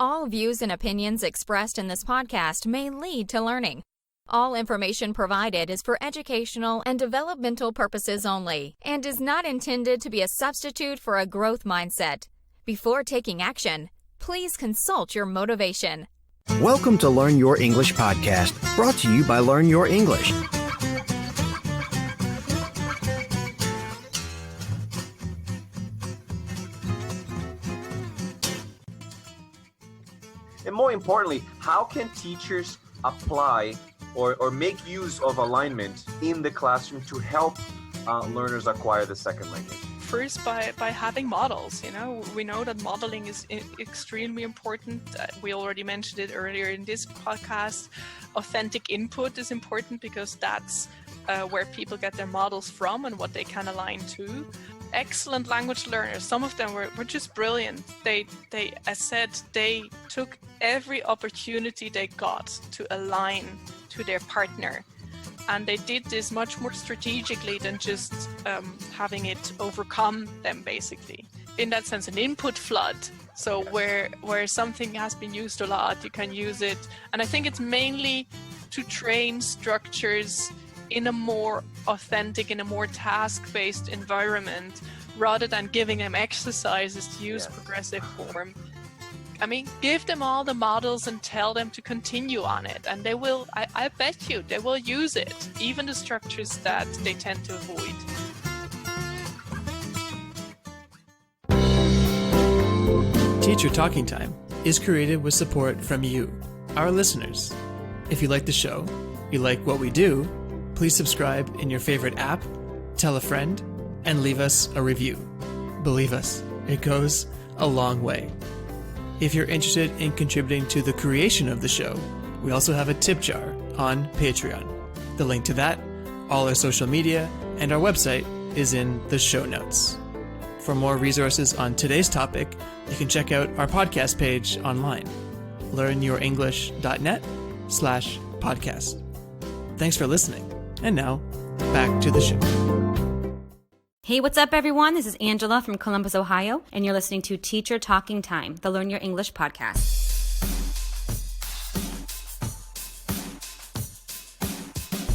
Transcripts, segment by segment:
All views and opinions expressed in this podcast may lead to learning. All information provided is for educational and developmental purposes only and is not intended to be a substitute for a growth mindset. Before taking action, please consult your motivation. Welcome to Learn Your English podcast, brought to you by Learn Your English. And more importantly, how can teachers apply or make use of alignment in the classroom to help learners acquire the second language? First, by having models. We know that modeling is extremely important. We already mentioned it earlier in this podcast. Authentic input is important because that's where people get their models from and what they can align to. Excellent language learners. Some of them were just brilliant. They, as said, they took every opportunity they got to align to their partner. And they did this much more strategically than just having it overcome them, basically. In that sense, an input flood. So where something has been used a lot, you can use it. And I think it's mainly to train structures in a more authentic, in a more task-based environment, rather than giving them exercises to use progressive form. I mean, give them all the models and tell them to continue on it. And they will, I bet you, they will use it, even the structures that they tend to avoid. Teacher Talking Time is created with support from you, our listeners. If you like the show, you like what we do, please subscribe in your favorite app, tell a friend, and leave us a review. Believe us, it goes a long way. If you're interested in contributing to the creation of the show, we also have a tip jar on Patreon. The link to that, all our social media, and our website is in the show notes. For more resources on today's topic, you can check out our podcast page online, learnyourenglish.net/podcast. Thanks for listening. And now, back to the show. Hey, what's up, everyone? This is Angela from Columbus, Ohio, and you're listening to Teacher Talking Time, the Learn Your English podcast.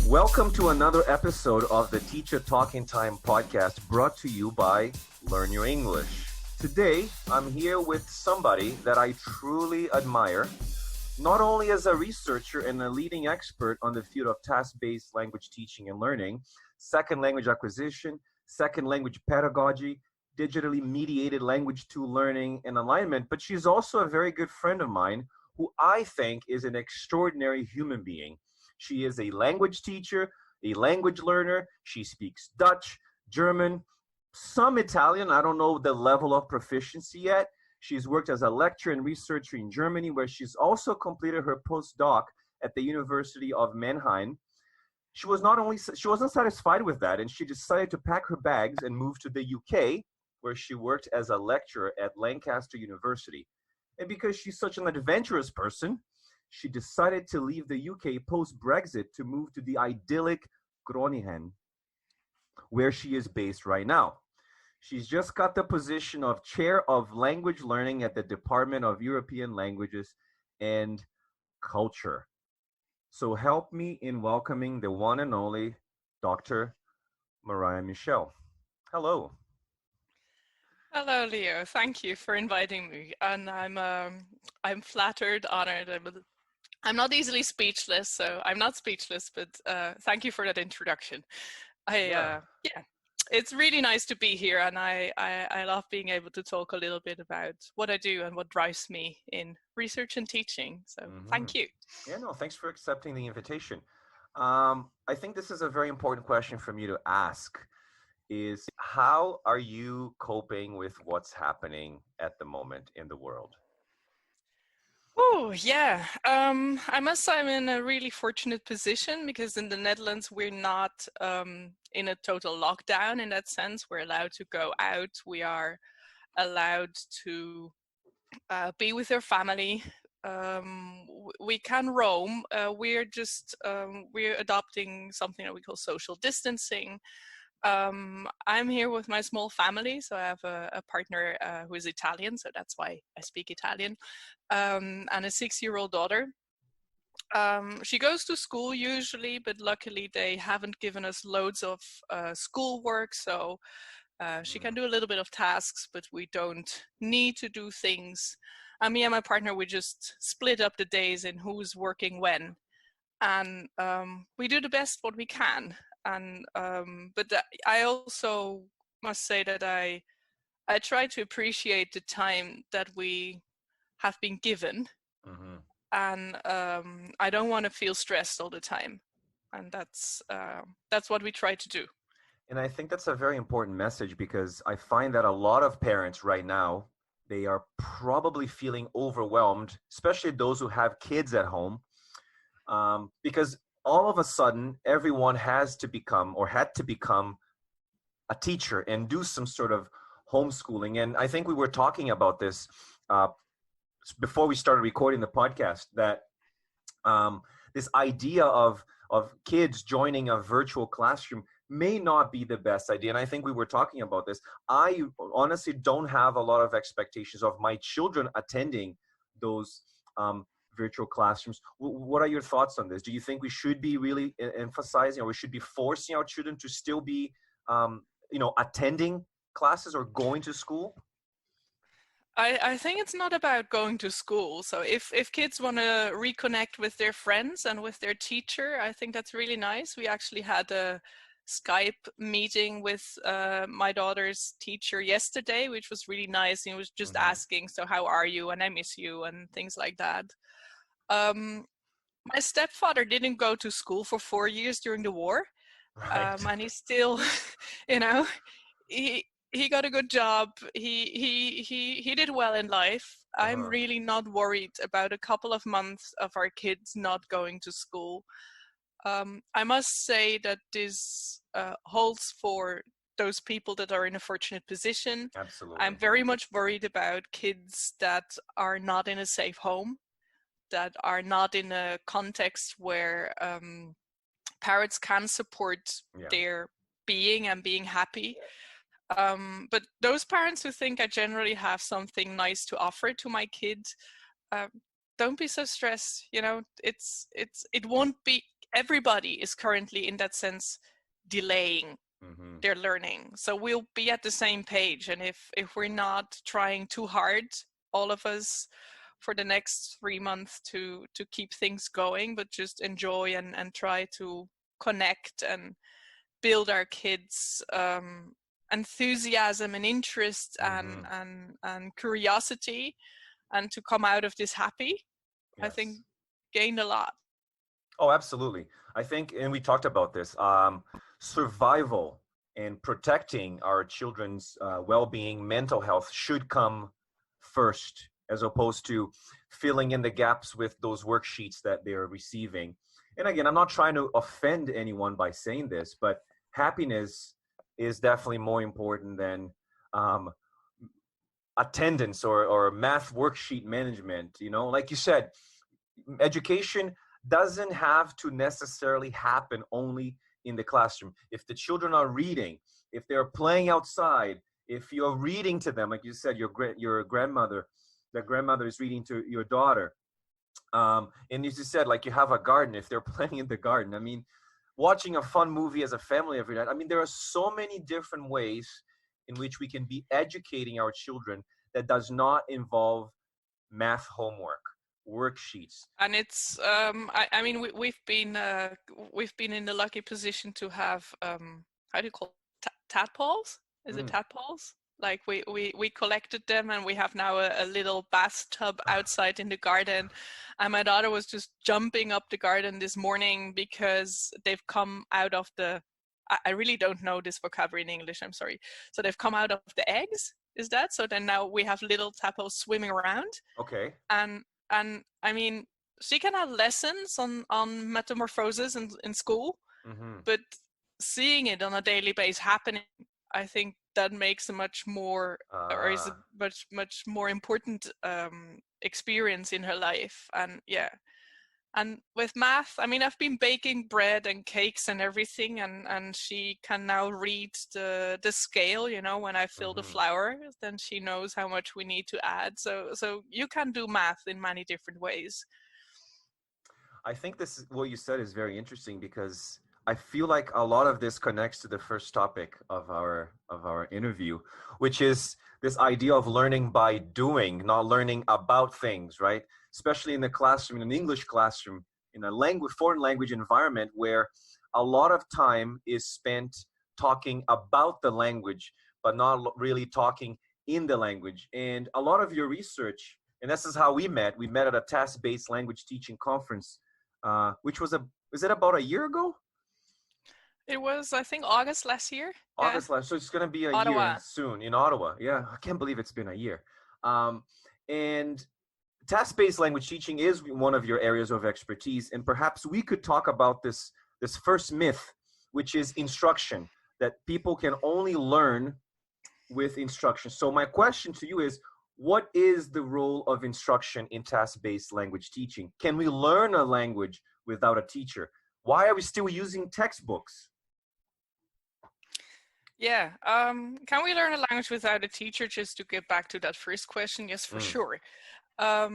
Welcome to another episode of the Teacher Talking Time podcast, brought to you by Learn Your English. Today, I'm here with somebody that I truly admire, not only as a researcher and a leading expert on the field of task-based language teaching and learning, second language acquisition, second language pedagogy, digitally mediated language tool learning and alignment, but she's also a very good friend of mine who I think is an extraordinary human being. She is a language teacher, a language learner. She speaks Dutch, German, some Italian. I don't know the level of proficiency yet. She's worked as a lecturer and researcher in Germany, where she's also completed her postdoc at the University of Mannheim. She wasn't satisfied with that, and she decided to pack her bags and move to the UK, where she worked as a lecturer at Lancaster University. And because she's such an adventurous person, she decided to leave the UK post-Brexit to move to the idyllic Groningen, where she is based right now. She's just got the position of Chair of Language Learning at the Department of European Languages and Culture. So help me in welcoming the one and only Dr. Marije Michel. Hello. Hello, Leo. Thank you for inviting me. And I'm flattered, honored. I'm not easily speechless, so I'm not speechless, but thank you for that introduction. It's really nice to be here, and I love being able to talk a little bit about what I do and what drives me in research and teaching. So thank you. Yeah, no, thanks for accepting the invitation. I think this is a very important question for me to ask, is how are you coping with what's happening at the moment in the world? Oh, yeah. I must say I'm in a really fortunate position because in the Netherlands, we're not in a total lockdown in that sense. We're allowed to go out. We are allowed to be with our family. We can roam. We're adopting something that we call social distancing. I'm here with my small family, so I have a partner who is Italian, so that's why I speak Italian, and a 6-year-old daughter. She goes to school usually, but luckily they haven't given us loads of schoolwork, so she can do a little bit of tasks, but we don't need to do things. And me and my partner, we just split up the days in who's working when, and we do the best what we can. And but I also must say that I try to appreciate the time that we have been given, and I don't want to feel stressed all the time, and that's what we try to do. And I think that's a very important message, because I find that a lot of parents right now, they are probably feeling overwhelmed, especially those who have kids at home, because all of a sudden everyone has to become, or had to become, a teacher and do some sort of homeschooling. And I think we were talking about this before we started recording the podcast, that this idea of kids joining a virtual classroom may not be the best idea. And I think we were talking about this. I honestly don't have a lot of expectations of my children attending those virtual classrooms. What are your thoughts on this? Do you think we should be really emphasizing, or we should be forcing our children to still be, attending classes or going to school? I think it's not about going to school. So if kids want to reconnect with their friends and with their teacher, I think that's really nice. We actually had a Skype meeting with my daughter's teacher yesterday, which was really nice. He was just asking, so how are you? And I miss you, and things like that. My stepfather didn't go to school for 4 years during the war. Right. And he's still, he got a good job. He did well in life. I'm really not worried about a couple of months of our kids not going to school. I must say that this holds for those people that are in a fortunate position. Absolutely. I'm very much worried about kids that are not in a safe home, that are not in a context where parents can support their being and being happy. But those parents who think I generally have something nice to offer to my kid, don't be so stressed. It won't be. Everybody is currently, in that sense, delaying their learning. So we'll be at the same page. And if we're not trying too hard, all of us, for the next 3 months to keep things going, but just enjoy and try to connect and build our kids' enthusiasm and interest and curiosity, and to come out of this happy, I think gained a lot. Oh, absolutely. I think, and we talked about this, survival and protecting our children's well-being, mental health should come first, as opposed to filling in the gaps with those worksheets that they're receiving. And again, I'm not trying to offend anyone by saying this, but happiness is definitely more important than attendance or math worksheet management. Like you said, education doesn't have to necessarily happen only in the classroom. If the children are reading, if they're playing outside, if you're reading to them, like you said, your grandmother, the grandmother is reading to your daughter. And as you said, like you have a garden, if they're playing in the garden. I mean, watching a fun movie as a family every night. I mean, there are so many different ways in which we can be educating our children that does not involve math homework, worksheets. And it's we've been in the lucky position to have how do you call it? Tadpoles? Is it tadpoles? Like we collected them, and we have now a little bathtub outside in the garden. And my daughter was just jumping up the garden this morning because they've come out of the, I really don't know this vocabulary in English, I'm sorry. So they've come out of the eggs, is that? So then now we have little tadpoles swimming around. Okay. And I mean, she can have lessons on metamorphosis in school, but seeing it on a daily basis happening, I think that makes a much more, or is a much more important experience in her life. And And with math, I mean, I've been baking bread and cakes and everything, and she can now read the scale, you know, when I fill the flour, then she knows how much we need to add. So you can do math in many different ways. I think this is what you said is very interesting, because I feel like a lot of this connects to the first topic of our interview, which is this idea of learning by doing, not learning about things, right? Especially in the classroom, in an English classroom, in a foreign language environment where a lot of time is spent talking about the language, but not really talking in the language. And a lot of your research, and this is how we met at a task-based language teaching conference, which was it about a year ago? It was, I think, August last year. August last, so it's going to be a year soon in Ottawa. Yeah, I can't believe it's been a year. And task-based language teaching is one of your areas of expertise, and perhaps we could talk about this first myth, which is instruction, that people can only learn with instruction. So my question to you is, what is the role of instruction in task-based language teaching? Can we learn a language without a teacher? Why are we still using textbooks? Yeah, can we learn a language without a teacher? Just to get back to that first question, yes, for sure. I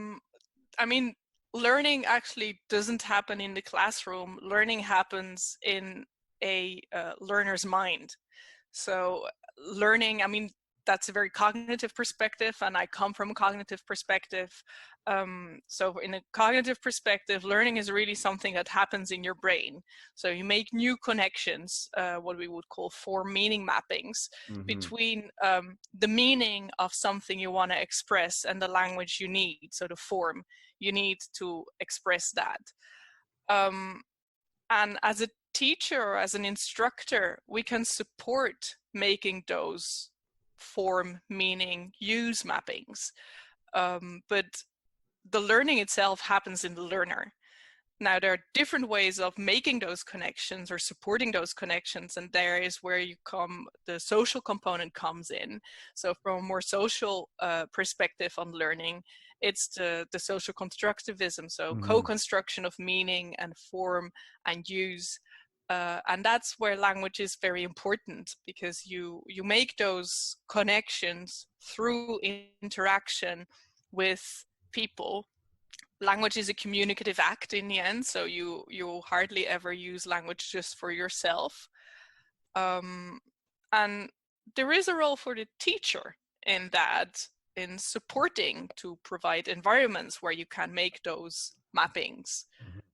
mean, learning actually doesn't happen in the classroom. Learning happens in a learner's mind. So learning, I mean, that's a very cognitive perspective, and I come from a cognitive perspective. So in a cognitive perspective, learning is really something that happens in your brain. So you make new connections, what we would call form meaning mappings, between the meaning of something you want to express and the language you need, so the form you need to express that. And as a teacher or as an instructor, we can support making those form, meaning, use mappings. But the learning itself happens in the learner. Now, there are different ways of making those connections or supporting those connections, and there is where the social component comes in. So from a more social perspective on learning, it's the social constructivism, so co-construction of meaning and form and use. And that's where language is very important, because you make those connections through interaction with people. Language is a communicative act in the end, so you hardly ever use language just for yourself. And there is a role for the teacher in that, in supporting to provide environments where you can make those mappings.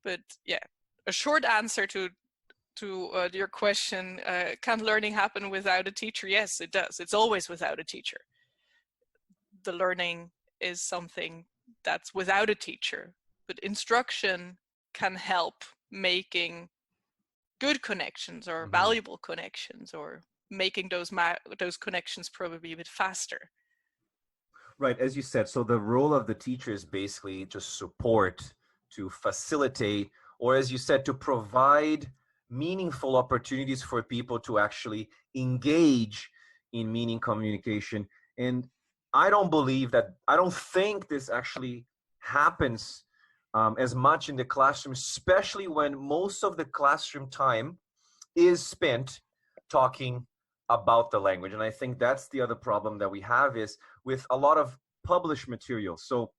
But yeah, a short answer to your question, can learning happen without a teacher? Yes, it does. It's always without a teacher. The learning is something that's without a teacher, but instruction can help making good connections or valuable connections, or making those connections probably a bit faster. Right, as you said, so the role of the teacher is basically just support, to facilitate, or as you said, to provide meaningful opportunities for people to actually engage in meaning communication. And I don't think this actually happens as much in the classroom, especially when most of the classroom time is spent talking about the language. And I think that's the other problem that we have, is with a lot of published material. So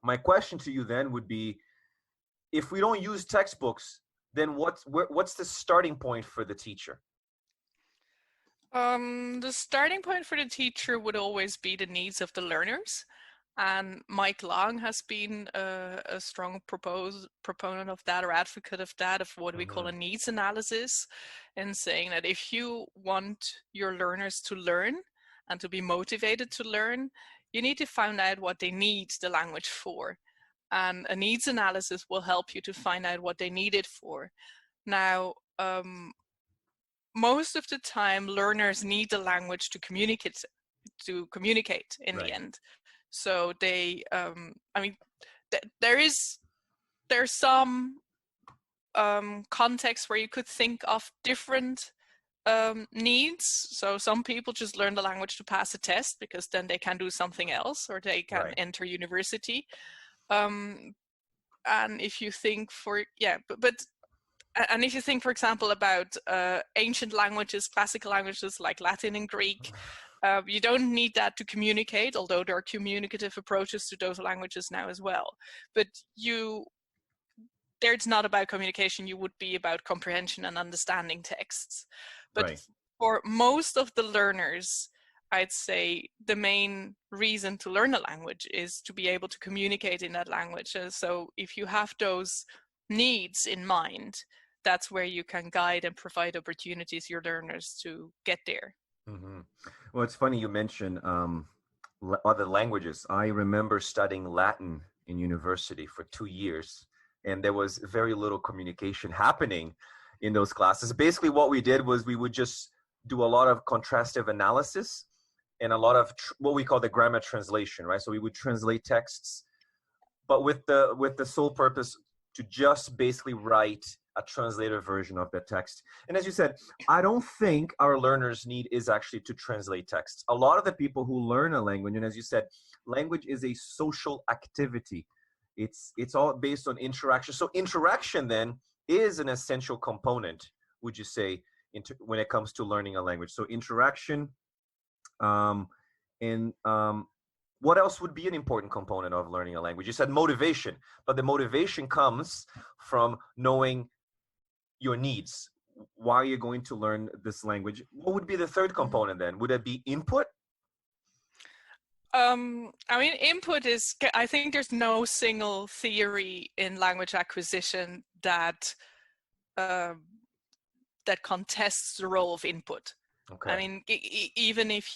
my question to you then would be, if we don't use textbooks, then what's the starting point for the teacher? The starting point for the teacher would always be the needs of the learners. And Mike Long has been a strong proponent of that, or advocate of that, of what we call a needs analysis, and saying that if you want your learners to learn and to be motivated to learn, you need to find out what they need the language for. And a needs analysis will help you to find out what they need it for. Now, most of the time, learners need the language to communicate in the end. So they, I mean, there's some contexts where you could think of different needs. So some people just learn the language to pass a test, because then they can do something else, or they can enter university. and if you think and if you think, for example, about ancient languages, classical languages like Latin and Greek, you don't need that to communicate, although there are communicative approaches to those languages now as well. But there it's not about communication, you would be about comprehension and understanding texts. But Right. for most of the learners, I'd say the main reason to learn a language is to be able to communicate in that language. So if you have those needs in mind, that's where you can guide and provide opportunities to your learners to get there. Mm-hmm. Well, it's funny you mentioned other languages. I remember studying Latin in university for 2 years, and there was very little communication happening in those classes. Basically, what we did was we would just do a lot of contrastive analysis and a lot of what we call the grammar translation, right? So we would translate texts, but with the sole purpose to just basically write a translated version of the text. And as you said, I don't think our learners' need is actually to translate texts. A lot of the people who learn a language, and as you said, language is a social activity. It's all based on interaction. So interaction then is an essential component, would you say, when it comes to learning a language? So interaction, what else would be an important component of learning a language? You said motivation, but the motivation comes from knowing your needs. Why are you going to learn this language? What would be the third component then? Would it be input? I mean, input is, I think there's no single theory in language acquisition that that contests the role of input. Okay. I mean, even if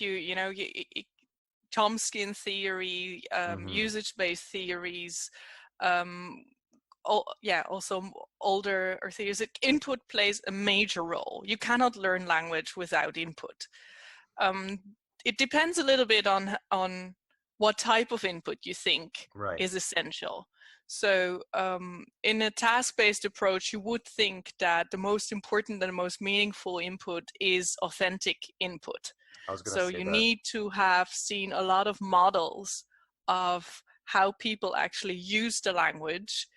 Chomsky theory, usage-based theories, also older theories, input plays a major role. You cannot learn language without input. It depends a little bit on what type of input you think is essential. So in a task-based approach, you would think that the most important and the most meaningful input is authentic input. So you need to have seen a lot of models of how people actually use the language,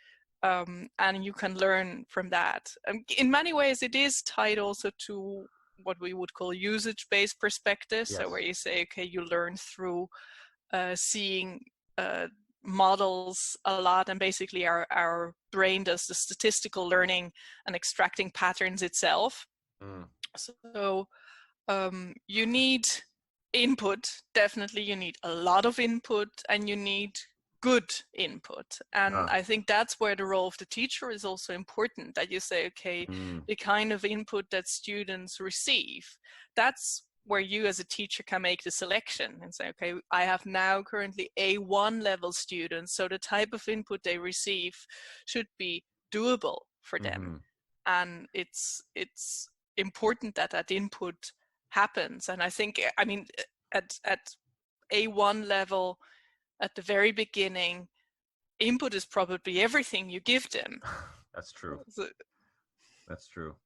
and you can learn from that. In many ways, it is tied also to what we would call usage-based perspectives. Yes. So where you say, okay, you learn through seeing models a lot, and basically our brain does the statistical learning and extracting patterns itself. So you need input, definitely you need a lot of input, and you need good input. And I think that's where the role of the teacher is also important, that you say, okay, the kind of input that students receive, that's where you as a teacher can make the selection and say, okay, I have now currently A1 level students, so the type of input they receive should be doable for them. And it's important that that input happens. And I think, I mean, at A1 level, at the very beginning, input is probably everything you give them. That's true. That's true.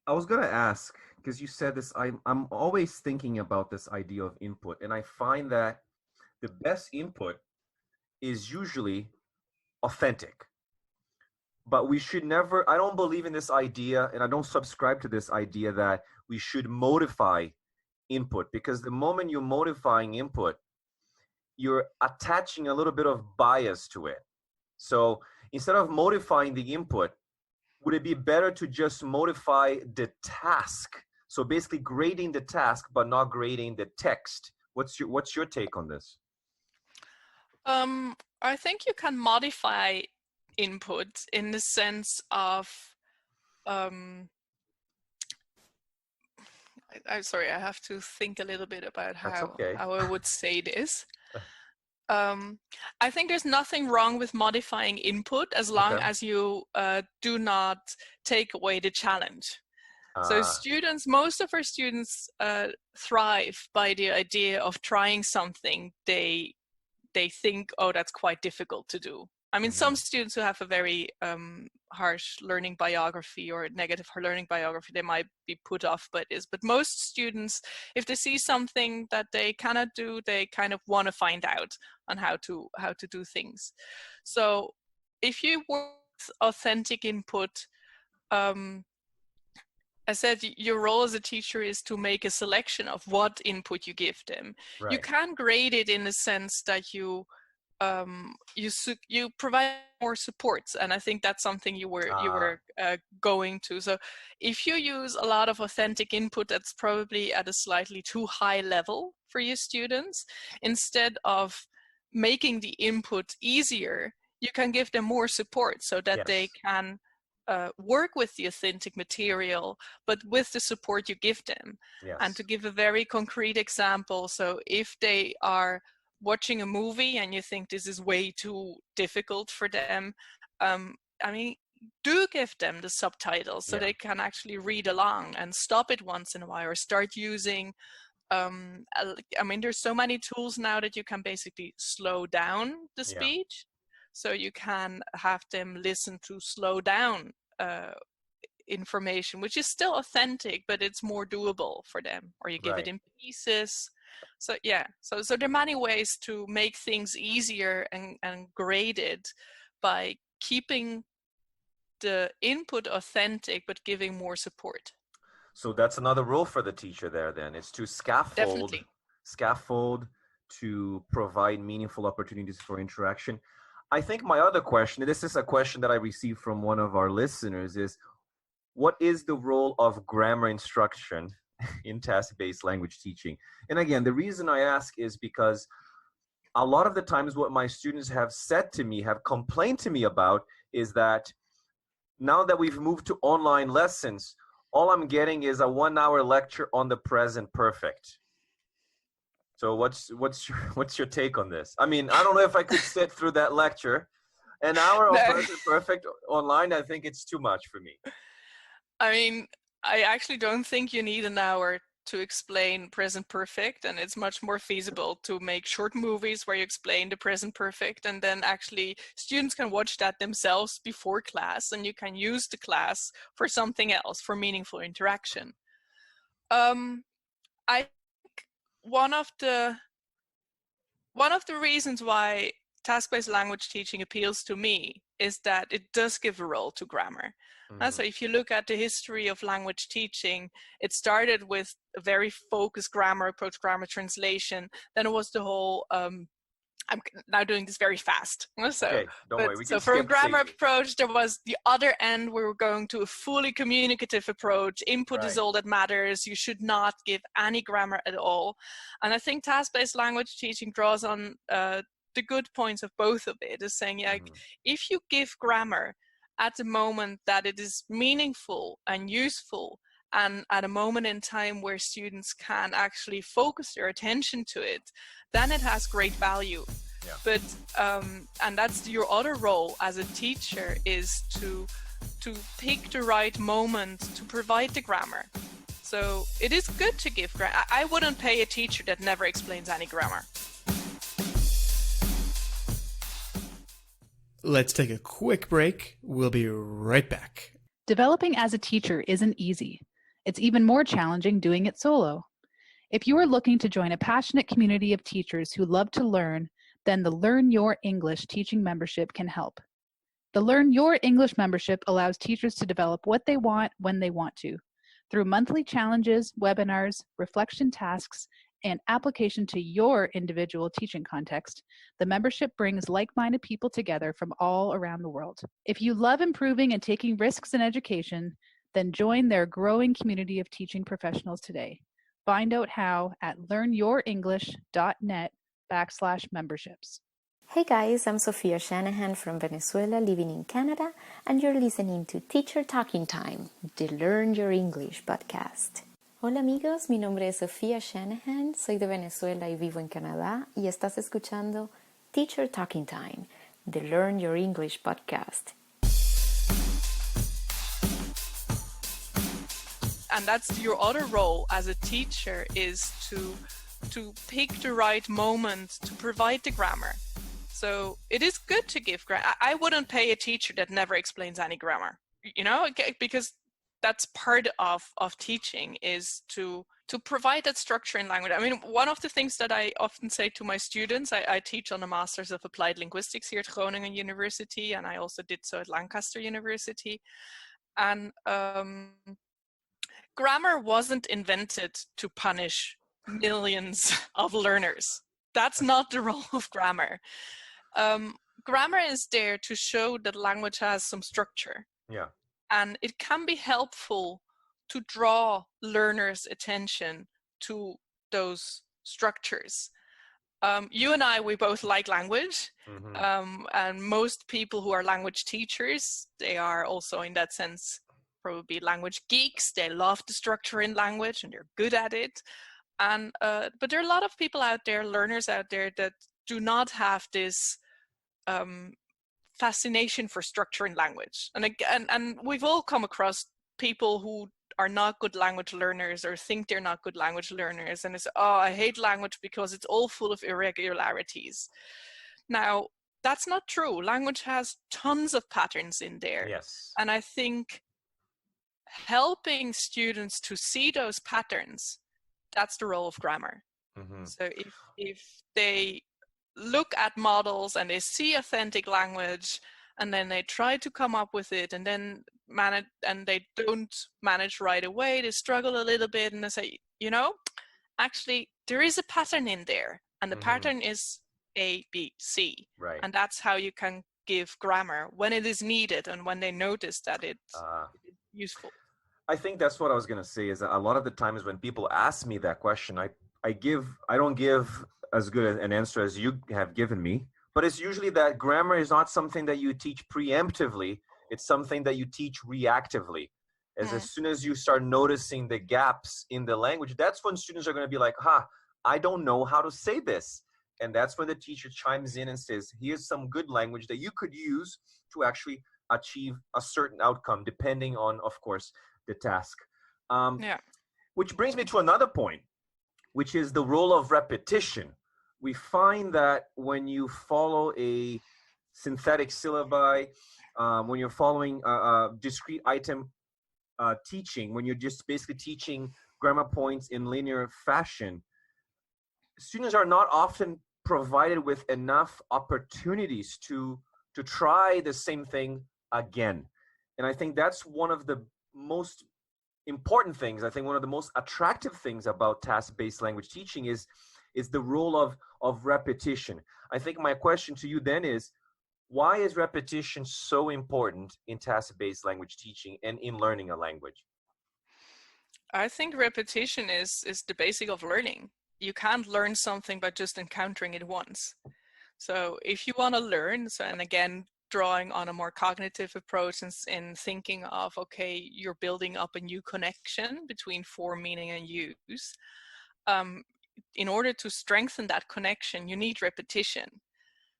I was going to ask, because you said this, I'm always thinking about this idea of input, and I find that the best input is usually authentic. But we should never, I don't believe in this idea, and I don't subscribe to this idea that we should modify input, because the moment you're modifying input, you're attaching a little bit of bias to it. So instead of modifying the input, would it be better to just modify the task? So basically grading the task, but not grading the text. What's your take on this? I think you can modify input in the sense of, I'm sorry, I have to think a little bit about how I would say this. I think there's nothing wrong with modifying input as long as you do not take away the challenge. So most of our students thrive by the idea of trying something they think, oh, that's quite difficult to do. I mean, some students who have a very harsh learning biography or negative learning biography, they might be put off by this. But most students, if they see something that they cannot do, they kind of want to find out on how to do things. So if you work with authentic input, I said your role as a teacher is to make a selection of what input you give them. Right. You can grade it in the sense that you provide more supports, and I think that's something you were going to. So if you use a lot of authentic input, that's probably at a slightly too high level for your students. Instead of making the input easier, you can give them more support so that Yes. they can work with the authentic material, but with the support you give them. Yes. And to give a very concrete example, so if they are watching a movie and you think this is way too difficult for them, do give them the subtitles so they can actually read along, and stop it once in a while, or start using there's so many tools now that you can basically slow down the speech. So you can have them listen to slow down information, which is still authentic, but it's more doable for them. Or you give it in pieces. So so there are many ways to make things easier and graded by keeping the input authentic, but giving more support. So that's another role for the teacher there then. It's to scaffold to provide meaningful opportunities for interaction. I think my other question, this is a question that I received from one of our listeners, is what is the role of grammar instruction in task-based language teaching? And again, the reason I ask is because a lot of the times what my students have said to me, have complained to me about, is that now that we've moved to online lessons, all I'm getting is a 1-hour lecture on the present perfect. So what's your take on this? I mean, I don't know if I could sit through that lecture. An hour of present perfect online, I think it's too much for me. I mean, I actually don't think you need an hour to explain present perfect, and it's much more feasible to make short movies where you explain the present perfect, and then actually students can watch that themselves before class, and you can use the class for something else, for meaningful interaction. I think one of the reasons why task-based language teaching appeals to me is that it does give a role to grammar. So if you look at the history of language teaching, it started with a very focused grammar approach, grammar translation. Then it was the whole, I'm now doing this very fast. So, okay, don't worry. We can from skip grammar stages. approach, there was the other end. We were going to a fully communicative approach. Input is all that matters. You should not give any grammar at all. And I think task-based language teaching draws on the good points of both of it, is saying, if you give grammar at the moment that it is meaningful and useful, and at a moment in time where students can actually focus their attention to it, then it has great value. But and that's your other role as a teacher, is to pick the right moment to provide the grammar. So it is good to give grammar. I wouldn't pay a teacher that never explains any grammar. Let's take a quick break. We'll be right back. Developing as a teacher isn't easy. It's even more challenging doing it solo. If you are looking to join a passionate community of teachers who love to learn, then the Learn Your English teaching membership can help. The Learn Your English membership allows teachers to develop what they want when they want to. Through monthly challenges, webinars, reflection tasks, and application to your individual teaching context, the membership brings like-minded people together from all around the world. If you love improving and taking risks in education, then join their growing community of teaching professionals today. Find out how at learnyourenglish.net/memberships. Hey guys, I'm Sophia Shanahan from Venezuela, living in Canada, and you're listening to Teacher Talking Time, the Learn Your English podcast. Hola amigos, mi nombre es Sophia Shanahan, soy de Venezuela y vivo en Canadá, y estás escuchando Teacher Talking Time, the Learn Your English podcast. And that's your other role as a teacher, is to pick the right moment to provide the grammar. So it is good to give grammar. I wouldn't pay a teacher that never explains any grammar, because that's part of teaching, is to to provide that structure in language. I mean, one of the things that I often say to my students, I teach on a Master's of Applied Linguistics here at Groningen University, and I also did so at Lancaster University. And grammar wasn't invented to punish millions of learners. That's not the role of grammar. Grammar is there to show that language has some structure. Yeah. And it can be helpful to draw learners' attention to those structures. You and I, we both like language. And most people who are language teachers, they are also in that sense probably language geeks. They love the structure in language and they're good at it. And but there are a lot of people out there, learners out there, that do not have this fascination for structure in language. And we've all come across people who are not good language learners or think they're not good language learners, and it's, oh, I hate language because it's all full of irregularities. Now, that's not true. Language has tons of patterns in there. Yes. And I think helping students to see those patterns, that's the role of grammar. So if they look at models and they see authentic language and then they try to come up with it and then manage, and they don't manage right away, they struggle a little bit and they say, you know, actually there is a pattern in there, and the pattern is A, B, C. Right. And that's how you can give grammar when it is needed and when they notice that it's useful. I think that's what I was going to say, is that a lot of the times when people ask me that question, I don't give as good an answer as you have given me, but it's usually that grammar is not something that you teach preemptively. It's something that you teach reactively. As soon as you start noticing the gaps in the language, that's when students are going to be like, I don't know how to say this. And that's when the teacher chimes in and says, here's some good language that you could use to actually achieve a certain outcome, depending on, of course, the task. Which brings me to another point, which is the role of repetition. We find that when you follow a synthetic syllabi, when you're following a discrete item teaching, when you're just basically teaching grammar points in linear fashion, students are not often provided with enough opportunities to try the same thing again. And I think that's one of the most important things. I think one of the most attractive things about task-based language teaching is the role of repetition. I think my question to you then is, why is repetition so important in task-based language teaching and in learning a language? I think repetition is the basic of learning. You can't learn something by just encountering it once. So if you want to learn, and again, drawing on a more cognitive approach in thinking of, okay, you're building up a new connection between form, meaning, and use. In order to strengthen that connection, you need repetition.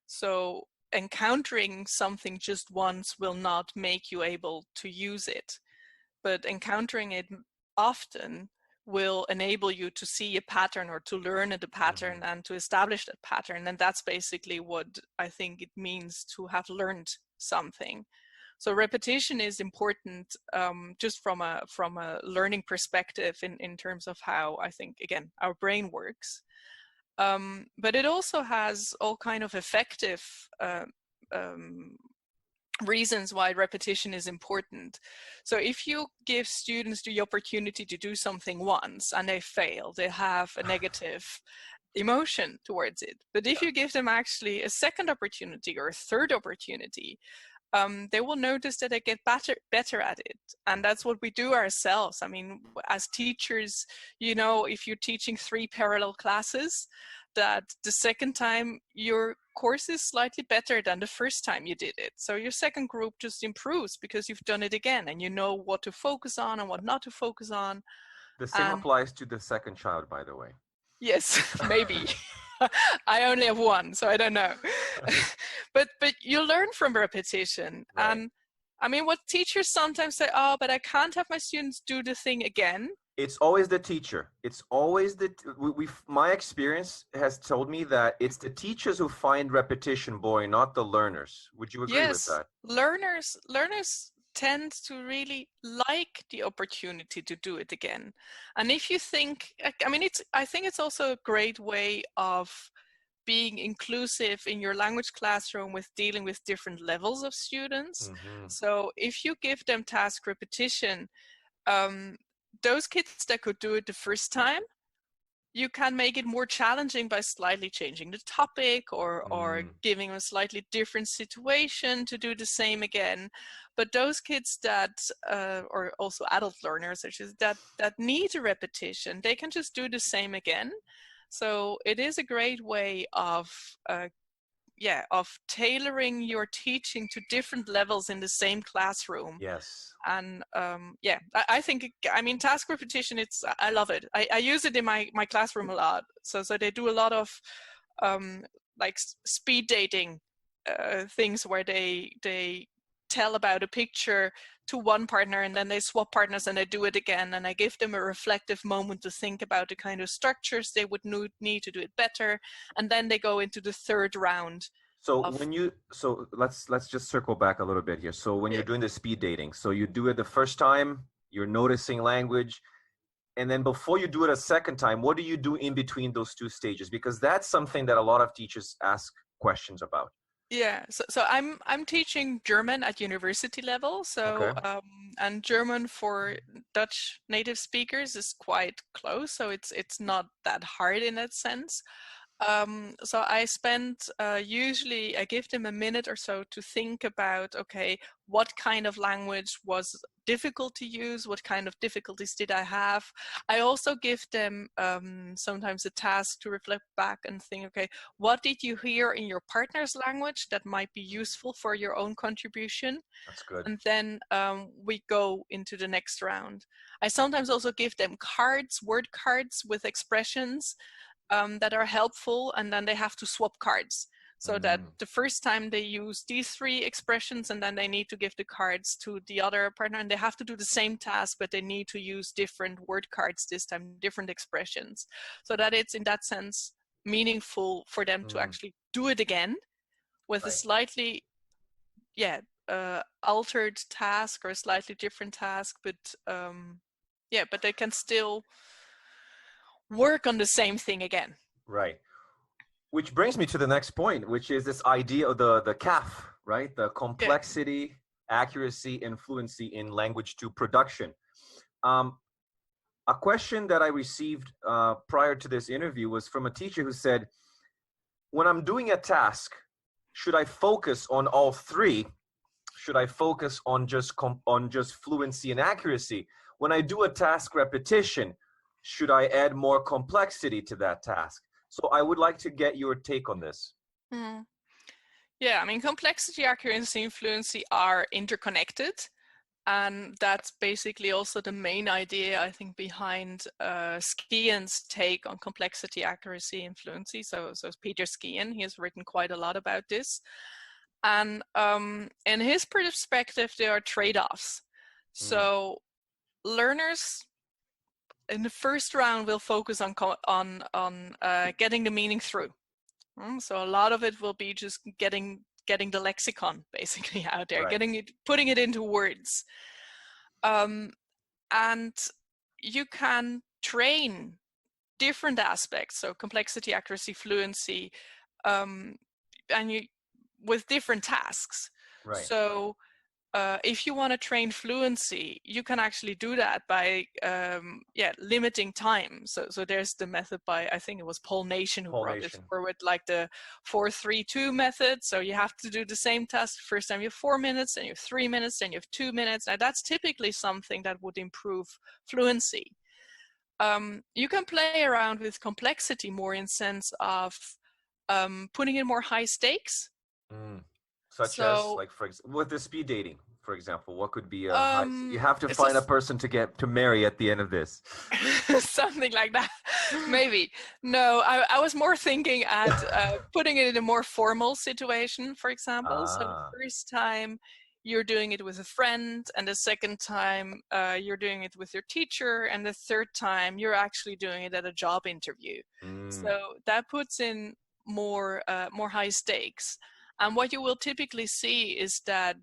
So encountering something just once will not make you able to use it, but encountering it often will enable you to see a pattern or to learn the pattern and to establish that pattern. And that's basically what I think it means to have learned something. So repetition is important just from a learning perspective in terms of how I think, again, our brain works. But it also has all kind of effective reasons why repetition is important. So if you give students the opportunity to do something once and they fail, they have a negative emotion towards it. But if you give them actually a second opportunity or a third opportunity, they will notice that they get better at it. And that's what we do ourselves. I mean, as teachers, you know, if you're teaching 3 parallel classes, that the second time your course is slightly better than the first time you did it. So your second group just improves because you've done it again and you know what to focus on and what not to focus on. The same applies to the second child, by the way. Yes, maybe. I only have one, so I don't know. but you learn from repetition. Right. And I mean, what teachers sometimes say, oh, but I can't have my students do the thing again. It's always the teacher. It's always my experience has told me that it's the teachers who find repetition boring, not the learners. Would you agree with that? Learners tend to really like the opportunity to do it again. And if you think, I mean, I think it's also a great way of being inclusive in your language classroom with dealing with different levels of students. So if you give them task repetition, those kids that could do it the first time, you can make it more challenging by slightly changing the topic or giving them a slightly different situation to do the same again. But those kids that, or also adult learners, such as that need a repetition, they can just do the same again. So it is a great way of tailoring your teaching to different levels in the same classroom. Yes. And I think, I mean, task repetition, I love it. I use it in my classroom a lot. So they do a lot of like speed dating things where they tell about a picture to one partner and then they swap partners and they do it again, and I give them a reflective moment to think about the kind of structures they would need to do it better, and then they go into the third round. So let's just circle back a little bit here. So when you're doing the speed dating, so you do it the first time, you're noticing language, and then before you do it a second time, what do you do in between those two stages? Because that's something that a lot of teachers ask questions about. Yeah, so I'm teaching German at university level. So and German for Dutch native speakers is quite close, so it's not that hard in that sense. So I spend usually I give them a minute or so to think about, okay, what kind of language was difficult to use? What kind of difficulties did I have? I also give them sometimes a task to reflect back and think, okay, what did you hear in your partner's language that might be useful for your own contribution? That's good. And then we go into the next round. I sometimes also give them cards, word cards with expressions that are helpful, and then they have to swap cards. So that the first time they use these three expressions, and then they need to give the cards to the other partner, and they have to do the same task, but they need to use different word cards this time, different expressions, so that it's in that sense meaningful for them to actually do it again with a slightly altered task or a slightly different task, but but they can still work on the same thing again. Right. Which brings me to the next point, which is this idea of the CAF, right? The complexity, accuracy, and fluency in language to production. A question that I received prior to this interview was from a teacher who said, when I'm doing a task, should I focus on all three? Should I focus on just fluency and accuracy? When I do a task repetition, should I add more complexity to that task? So I would like to get your take on this. Yeah, I mean, complexity, accuracy, and fluency are interconnected. And that's basically also the main idea, I think, behind Skian's take on complexity, accuracy, and fluency. So Peter Skian, he has written quite a lot about this. And in his perspective, there are trade-offs. So learners in the first round will focus on getting the meaning through. So a lot of it will be just getting the lexicon basically out there, putting it into words. And you can train different aspects, so complexity, accuracy, fluency, and with different tasks. Right. So if you want to train fluency, you can actually do that by limiting time. So there's the method by, I think it was Paul Nation who brought this forward, like the 4-3-2 method. So you have to do the same task. First time you have 4 minutes, then you have 3 minutes, then you have 2 minutes. Now that's typically something that would improve fluency. You can play around with complexity more in sense of putting in more high stakes. Such as, like, with the speed dating, for example, what could be you have to find a person to marry at the end of this. Something like that, maybe. No, I was more thinking at putting it in a more formal situation, for example. So the first time you're doing it with a friend, and the second time you're doing it with your teacher, and the third time you're actually doing it at a job interview. So that puts in more high stakes. And what you will typically see is that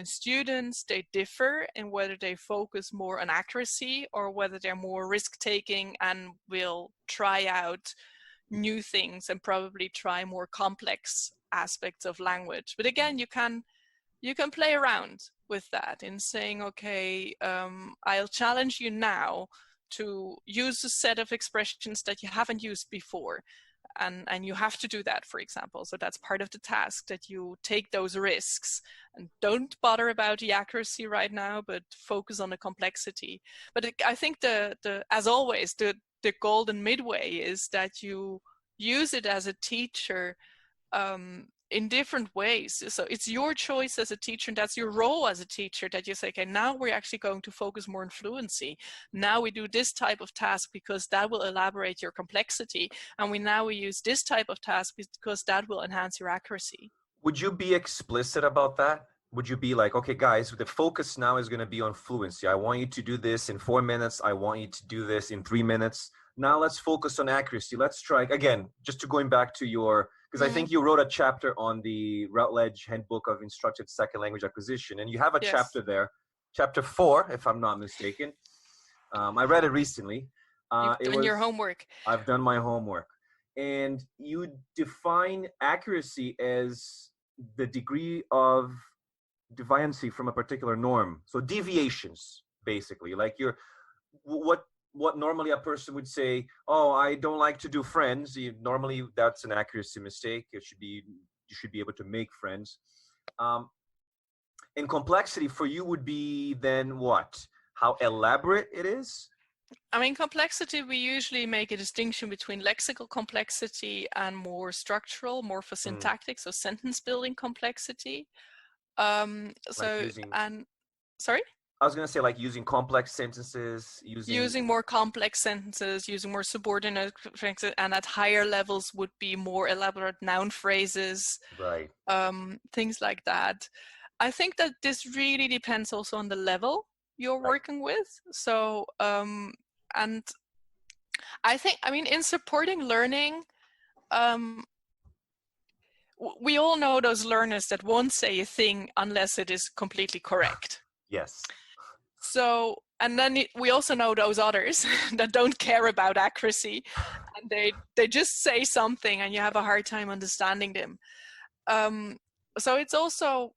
students, they differ in whether they focus more on accuracy or whether they're more risk-taking and will try out new things and probably try more complex aspects of language. But again, you can play around with that in saying, okay, I'll challenge you now to use a set of expressions that you haven't used before. And you have to do that, for example. So that's part of the task, that you take those risks and don't bother about the accuracy right now, but focus on the complexity. But I think as always, the golden midway is that you use it as a teacher in different ways. So it's your choice as a teacher, and that's your role as a teacher, that you say, okay, now we're actually going to focus more on fluency. Now we do this type of task because that will elaborate your complexity. And we use this type of task because that will enhance your accuracy. Would you be explicit about that? Would you be like, okay, guys, the focus now is going to be on fluency. I want you to do this in 4 minutes. I want you to do this in 3 minutes. Now let's focus on accuracy. Let's try, again, just to going back to your, because I think you wrote a chapter on the Routledge Handbook of Instructed Second Language Acquisition, and you have a chapter there, chapter 4, if I'm not mistaken. I read it recently. You've done your homework. I've done my homework. And you define accuracy as the degree of deviancy from a particular norm. So deviations, basically, like what normally a person would say, oh, I don't like to do friends. Normally that's an accuracy mistake. You should be able to make friends. And complexity for you would be then what? How elaborate it is? I mean, complexity, we usually make a distinction between lexical complexity and more structural, morphosyntactic, so sentence building complexity. Sorry? I was going to say, like, using complex sentences, using more complex sentences, using more subordinate phrases, and at higher levels would be more elaborate noun phrases, right? Things like that. I think that this really depends also on the level you're working with. So, and I think, I mean, in supporting learning, we all know those learners that won't say a thing unless it is completely correct. Yes. So, and then we also know those others that don't care about accuracy, and they just say something and you have a hard time understanding them. So it's also,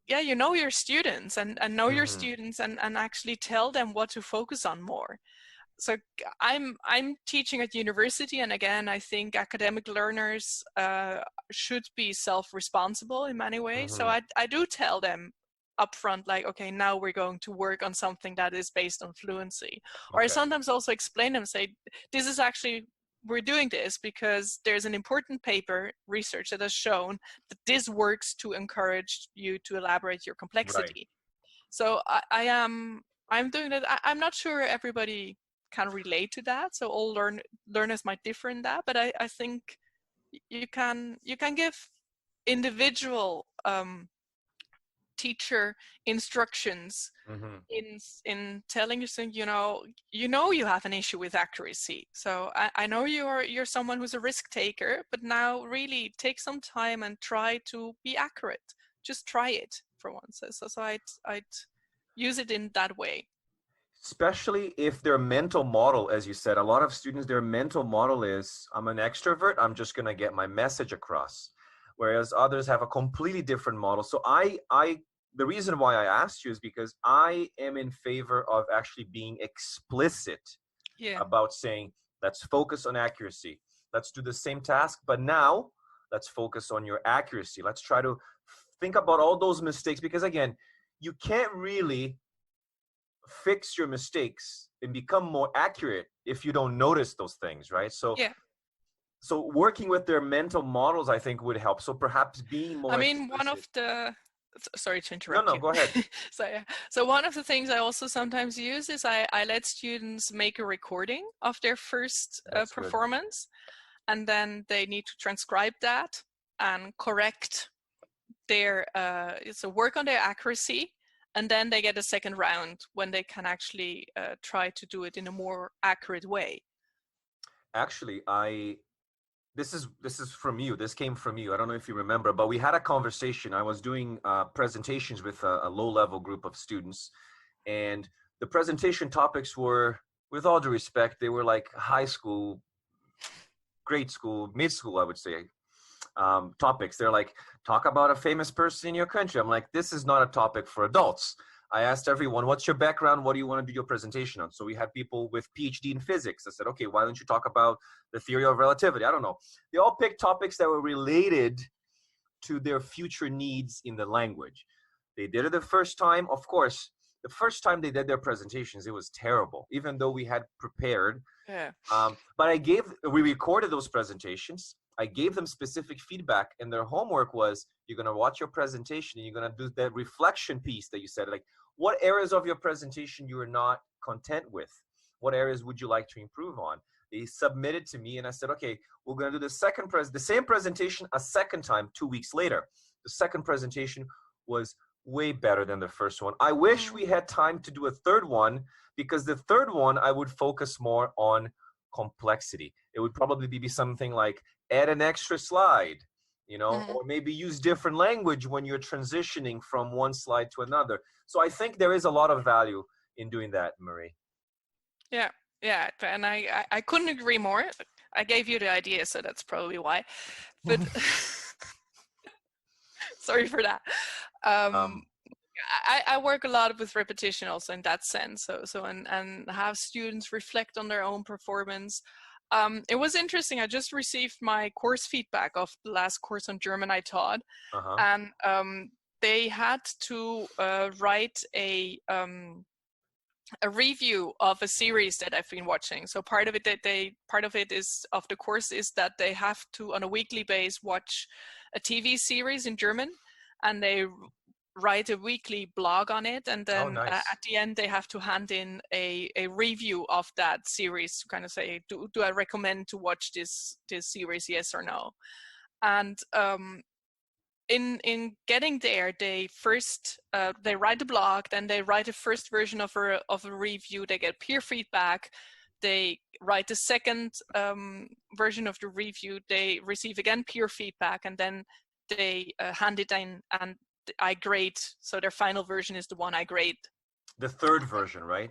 you know your students and know your students and actually tell them what to focus on more. So I'm teaching at university, and again, I think academic learners should be self-responsible in many ways. So I do tell them upfront, like, okay, now we're going to work on something that is based on fluency. Or I sometimes also explain them, say, this is actually, we're doing this because there's an important paper research that has shown that this works to encourage you to elaborate your complexity. So I'm doing that. I'm not sure everybody can relate to that. So all learners might differ in that, but I think you can give individual teacher instructions in telling you, so you know you have an issue with accuracy. So I know you're someone who's a risk taker, but now really take some time and try to be accurate. Just try it for once. So I'd use it in that way. Especially if their mental model, as you said, a lot of students, their mental model is, I'm an extrovert, I'm just going to get my message across. Whereas others have a completely different model. So the reason why I asked you is because I am in favor of actually being explicit about saying, let's focus on accuracy. Let's do the same task, but now let's focus on your accuracy. Let's try to think about all those mistakes, because again, you can't really fix your mistakes and become more accurate if you don't notice those things, right? So so working with their mental models, I think, would help. So perhaps being more explicit. One of the sorry to interrupt you. No, go ahead. So one of the things I also sometimes use is I let students make a recording of their first performance, and then they need to transcribe that and correct their so work on their accuracy. And then they get a second round when they can actually try to do it in a more accurate way. Actually, I this is from you. This came from you. I don't know if you remember, but we had a conversation. I was doing presentations with a low-level group of students, and the presentation topics were, with all due respect, they were like high school, grade school, mid school, I would say, topics. They're like, talk about a famous person in your country. I'm like, this is not a topic for adults. I asked everyone, what's your background? What do you want to do your presentation on? So we had people with PhD in physics. I said, okay, why don't you talk about the theory of relativity? I don't know. They all picked topics that were related to their future needs in the language. They did it the first time. Of course, the first time they did their presentations, it was terrible, even though we had prepared. Yeah. But we recorded those presentations. I gave them specific feedback, and their homework was, you're going to watch your presentation and you're going to do that reflection piece that you said, like, what areas of your presentation you are not content with? What areas would you like to improve on? They submitted to me, and I said, okay, we're going to do the same presentation a second time 2 weeks later. The second presentation was way better than the first one. I wish we had time to do a third one, because the third one I would focus more on complexity. It would probably be something like add an extra slide, you know, or maybe use different language when you're transitioning from one slide to another. So I think there is a lot of value in doing that, Marie. Yeah, and I couldn't agree more. I gave you the idea, so that's probably why. But sorry for that. I work a lot with repetition also in that sense. So and have students reflect on their own performance. It was interesting. I just received my course feedback of the last course on German I taught, and they had to write a review of a series that I've been watching. So part of it is of the course is that they have to, on a weekly basis, watch a TV series in German, and they write a weekly blog on it, and then at the end they have to hand in a review of that series to kind of say, do I recommend to watch this series, yes or no? And in getting there, they first they write the blog, then they write a first version of a review, they get peer feedback, they write the second version of the review, they receive again peer feedback, and then they hand it in, and I grade. So their final version is the one I grade. The third version, right?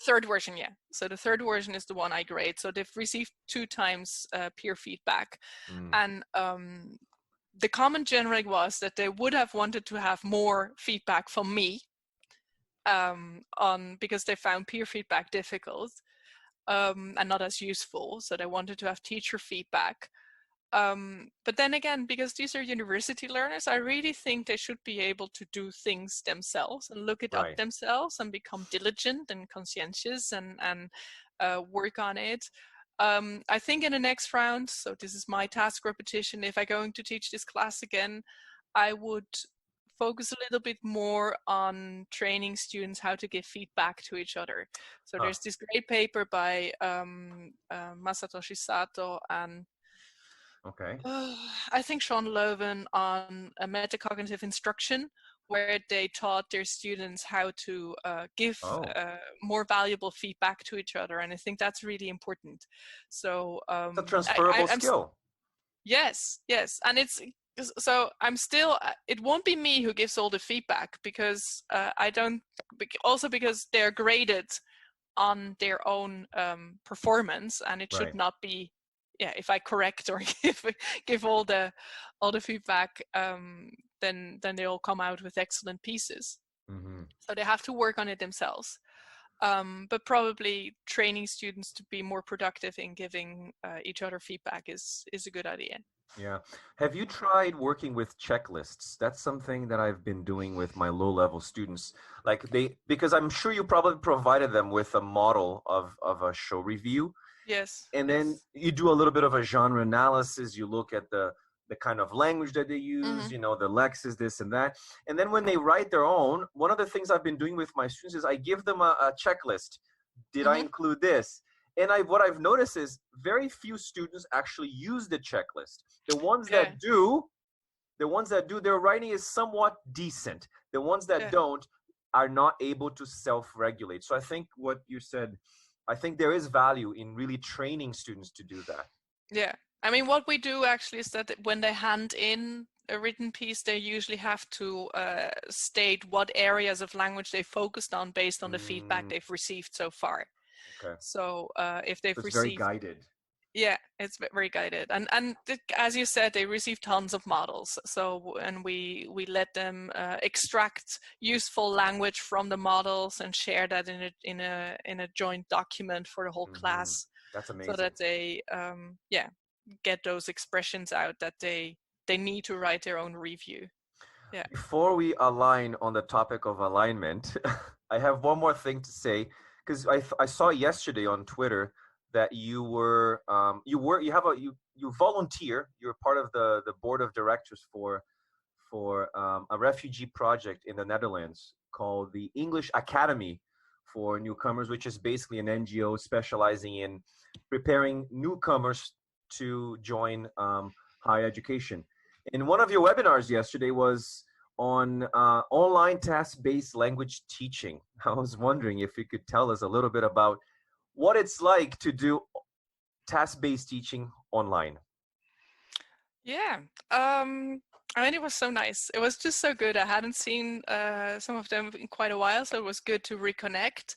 Third version, yeah. So the third version is the one I grade. So they've received 2 times peer feedback. And the common generic was that they would have wanted to have more feedback from me because they found peer feedback difficult and not as useful. So they wanted to have teacher feedback. But then again, because these are university learners, I really think they should be able to do things themselves and look it up themselves and become diligent and conscientious and work on it. I think in the next round, so this is my task repetition, if I'm going to teach this class again, I would focus a little bit more on training students how to give feedback to each other. So there's this great paper by Masatoshi Sato and I think Sean Loven on metacognitive instruction, where they taught their students how to give more valuable feedback to each other, and I think that's really important. So it's a transferable skill. Yes, and I'm still. It won't be me who gives all the feedback, because I don't. Also because they're graded on their own performance, and it should not be. Yeah, if I correct or give all the feedback, then they all come out with excellent pieces. So they have to work on it themselves. But probably training students to be more productive in giving each other feedback is a good idea. Yeah. Have you tried working with checklists? That's something that I've been doing with my low-level students. Because I'm sure you probably provided them with a model of a show review. Yes. And then you do a little bit of a genre analysis. You look at the kind of language that they use, you know, the lexis, this and that. And then when they write their own, one of the things I've been doing with my students is I give them a checklist. Did I include this? And what I've noticed is very few students actually use the checklist. The ones that do, their writing is somewhat decent. The ones that don't are not able to self-regulate. So I think what you said, I think there is value in really training students to do that. I mean, what we do actually is that when they hand in a written piece, they usually have to state what areas of language they focused on based on the feedback they've received so far. Okay. So if they've So it's received, very guided. yeah, it's very guided, and as you said, they receive tons of models. So and we let them extract useful language from the models and share that in a joint document for the whole class. That's amazing. So that they get those expressions out that they need to write their own review. Yeah. Before we align on the topic of alignment, I have one more thing to say, because I saw yesterday on Twitter that you volunteer. You're part of the board of directors for a refugee project in the Netherlands called the English Academy for Newcomers, which is basically an NGO specializing in preparing newcomers to join higher education. And one of your webinars yesterday was on online task-based language teaching. I was wondering if you could tell us a little bit about what it's like to do task-based teaching online. Yeah. I mean, it was so nice. It was just so good. I hadn't seen some of them in quite a while, so it was good to reconnect.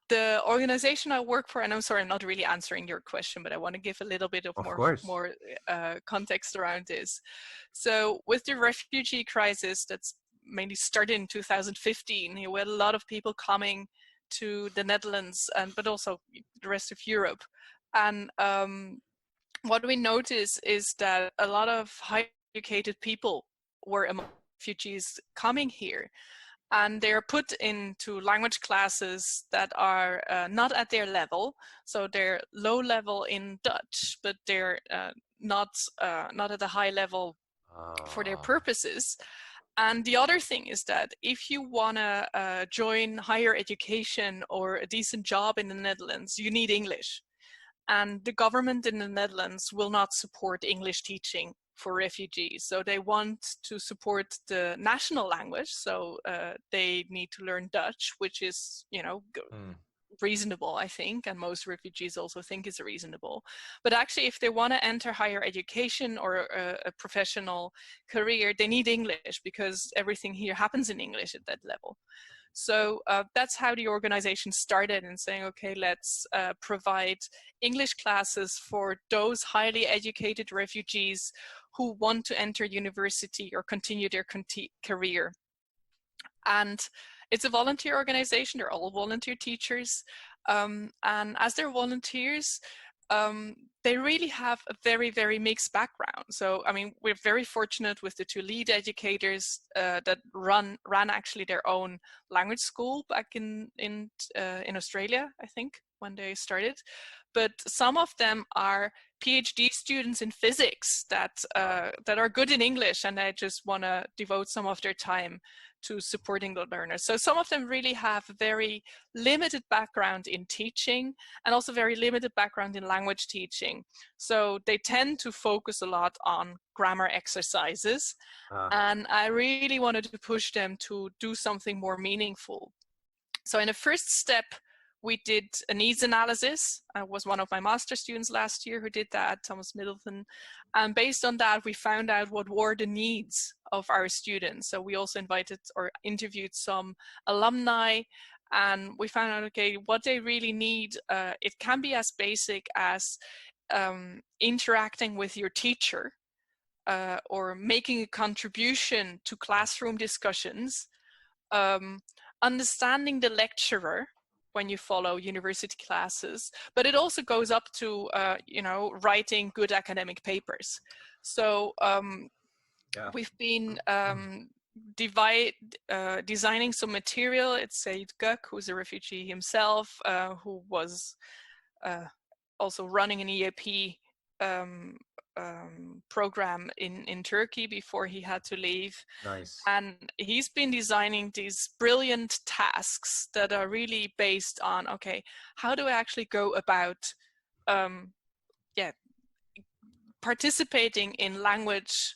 The organization I work for, and I'm sorry, I'm not really answering your question, but I want to give a little bit of more context around this. So with the refugee crisis that's mainly started in 2015, we had a lot of people coming to the Netherlands, but also the rest of Europe. And what we notice is that a lot of high educated people were among refugees coming here. And they're put into language classes that are not at their level. So they're low level in Dutch, but they're not at a high level for their purposes. And the other thing is that if you want to join higher education or a decent job in the Netherlands, you need English. And the government in the Netherlands will not support English teaching for refugees. So they want to support the national language. So they need to learn Dutch, which is, reasonable, I think. And most refugees also think it's reasonable. But actually, if they want to enter higher education or a professional career, they need English because everything here happens in English at that level. So that's how the organization started in saying, okay, let's provide English classes for those highly educated refugees who want to enter university or continue their career. And it's a volunteer organization. They're all volunteer teachers. And as they're volunteers, they really have a very, very mixed background. So, I mean, we're very fortunate with the two lead educators that ran actually their own language school back in Australia, I think, when they started. But some of them are PhD students in physics that are good in English, and they just want to devote some of their time to supporting the learners. So some of them really have a very limited background in teaching and also very limited background in language teaching. So they tend to focus a lot on grammar exercises. And I really wanted to push them to do something more meaningful. So in the first step, we did a needs analysis. I was one of my master students last year who did that, Thomas Middleton. And based on that, we found out what were the needs of our students. So we also invited or interviewed some alumni, and we found out, okay, what they really need. It can be as basic as interacting with your teacher or making a contribution to classroom discussions, understanding the lecturer when you follow university classes, but it also goes up to, writing good academic papers. So we've been designing some material. It's Said Gök, who's a refugee himself, who was also running an EAP program in Turkey before he had to leave. Nice. And he's been designing these brilliant tasks that are really based on, okay, how do I actually go about participating in language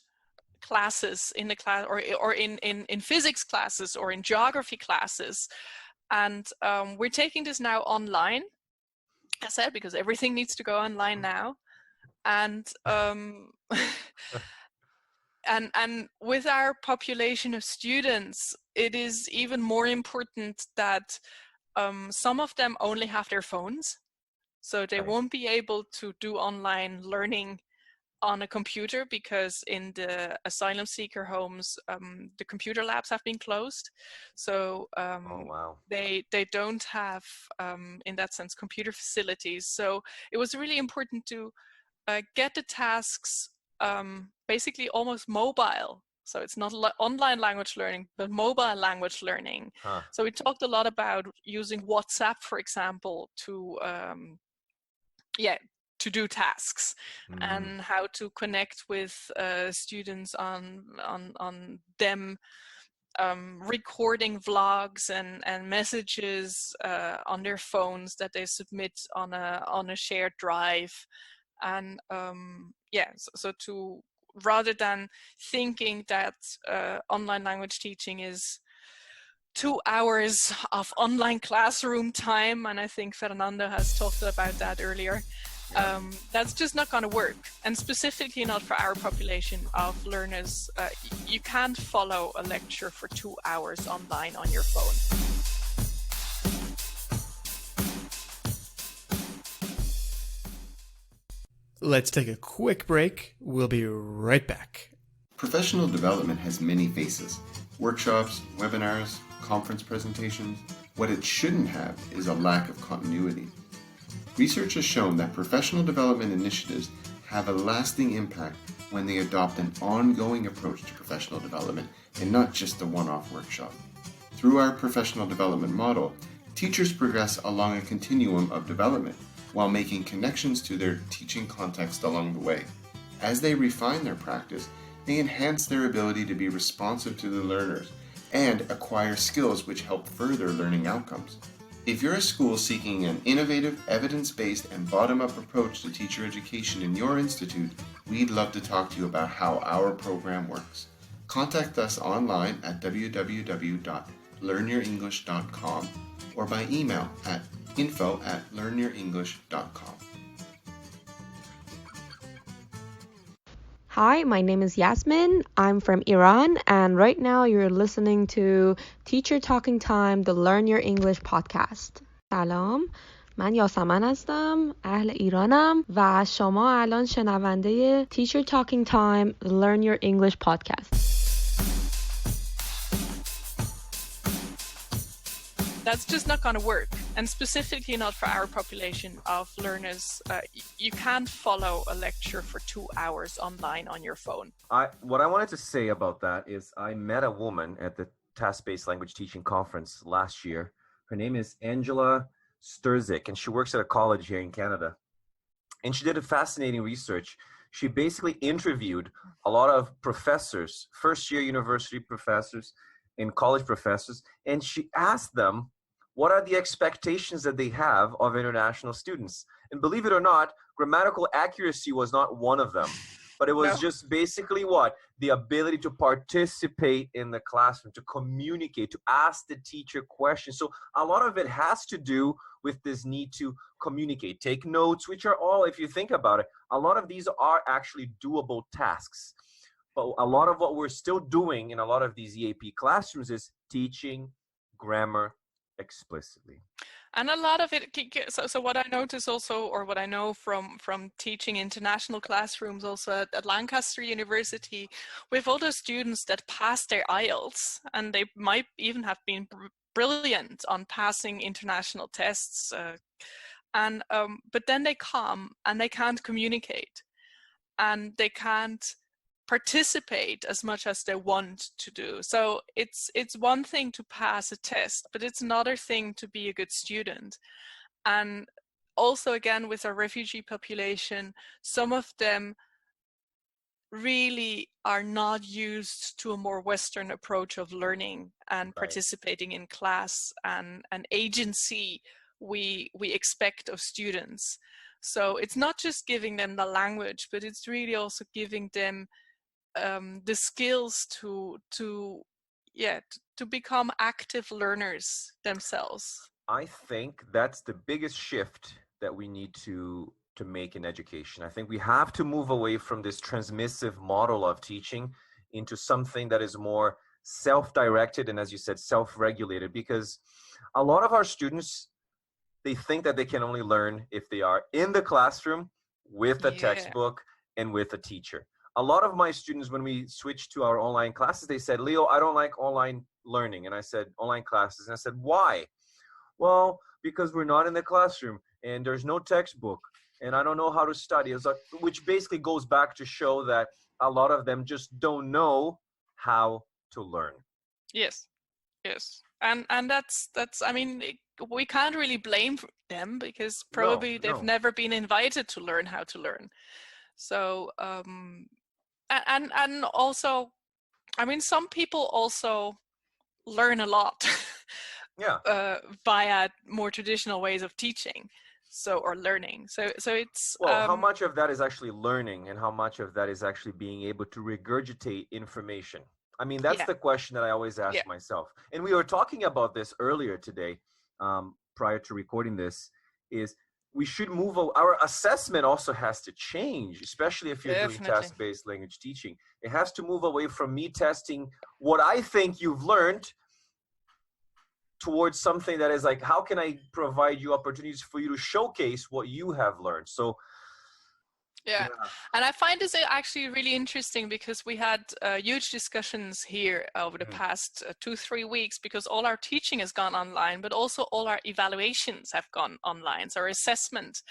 classes in the class, or in physics classes or in geography classes. And we're taking this now online, as I said, because everything needs to go online now. And and with our population of students, it is even more important that some of them only have their phones, so they won't be able to do online learning on a computer, because in the asylum seeker homes, the computer labs have been closed. So they don't have, in that sense, computer facilities. So it was really important to get the tasks basically almost mobile. So it's not online language learning, but mobile language learning. So we talked a lot about using WhatsApp, for example, to to do tasks, and how to connect with students on them recording vlogs and messages on their phones that they submit on a shared drive. And so to, rather than thinking that online language teaching is 2 hours of online classroom time, and I think Fernando has talked about that earlier, that's just not going to work, and specifically not for our population of learners. You can't follow a lecture for 2 hours online on your phone. Let's take a quick break. We'll be right back. Professional development has many faces: workshops, webinars, conference presentations. What it shouldn't have is a lack of continuity. Research has shown that professional development initiatives have a lasting impact when they adopt an ongoing approach to professional development and not just a one-off workshop. Through our professional development model, teachers progress along a continuum of development while making connections to their teaching context along the way. As they refine their practice, they enhance their ability to be responsive to the learners and acquire skills which help further learning outcomes. If you're a school seeking an innovative, evidence-based, and bottom-up approach to teacher education in your institute, we'd love to talk to you about how our program works. Contact us online at www.learnyourenglish.com or by email at info@learnyourenglish.com. Hi, my name is Yasmin. I'm from Iran, and right now you're listening to Teacher Talking Time, the Learn Your English podcast. سلام، من یاسمن هستم، اهل ایرانم و شما الان شنونده Teacher Talking Time, the Learn Your English podcast. That's just not going to work, and specifically not for our population of learners. You can't follow a lecture for 2 hours online on your phone. What I wanted to say about that is I met a woman at the task-based language teaching conference last year. Her name is Angela Sturzik, and she works at a college here in Canada. And she did a fascinating research. She basically interviewed a lot of professors, first-year university professors and college professors, and she asked them, what are the expectations that they have of international students? And believe it or not, grammatical accuracy was not one of them, but it was just basically what? The ability to participate in the classroom, to communicate, to ask the teacher questions. So a lot of it has to do with this need to communicate, take notes, which are all, if you think about it, a lot of these are actually doable tasks. But a lot of what we're still doing in a lot of these EAP classrooms is teaching grammar explicitly. And a lot of it, so what I notice also, or what I know from teaching international classrooms also at Lancaster University, we have all those students that pass their IELTS, and they might even have been brilliant on passing international tests, but then they come and they can't communicate, and they can't participate as much as they want to do. So it's one thing to pass a test, but it's another thing to be a good student. And also, again, with our refugee population, some of them really are not used to a more Western approach of learning and participating in class and agency we expect of students. So it's not just giving them the language, but it's really also giving them the skills to become active learners themselves. I think that's the biggest shift that we need to to make in education. I think we have to move away from this transmissive model of teaching into something that is more self-directed and, as you said, self-regulated, because a lot of our students, they think that they can only learn if they are in the classroom with a textbook and with a teacher. A lot of my students, when we switched to our online classes, they said, Leo, I don't like online learning. And I said, online classes. And I said, why? Well, because we're not in the classroom and there's no textbook and I don't know how to study. It's like, which basically goes back to show that a lot of them just don't know how to learn. Yes. And that's I mean, we can't really blame them because probably they've never been invited to learn how to learn. So, and also, I mean, some people also learn a lot via more traditional ways of teaching, or learning. So it's how much of that is actually learning, and how much of that is actually being able to regurgitate information? I mean, that's the question that I always ask myself. And we were talking about this earlier today, prior to recording this. Is we should move, our assessment also has to change, especially if you're doing task-based language teaching. It has to move away from me testing what I think you've learned towards something that is like, how can I provide you opportunities for you to showcase what you have learned? So, and I find this actually really interesting because we had huge discussions here over the past 2-3 weeks, because all our teaching has gone online, but also all our evaluations have gone online. So our assessment,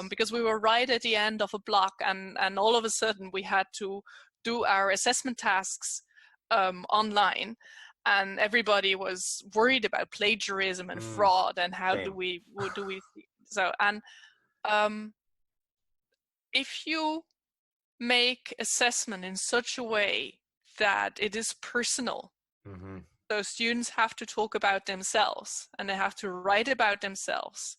because we were right at the end of a block, and all of a sudden we had to do our assessment tasks online, and everybody was worried about plagiarism and fraud and how do we so, and if you make assessment in such a way that it is personal, so students have to talk about themselves and they have to write about themselves,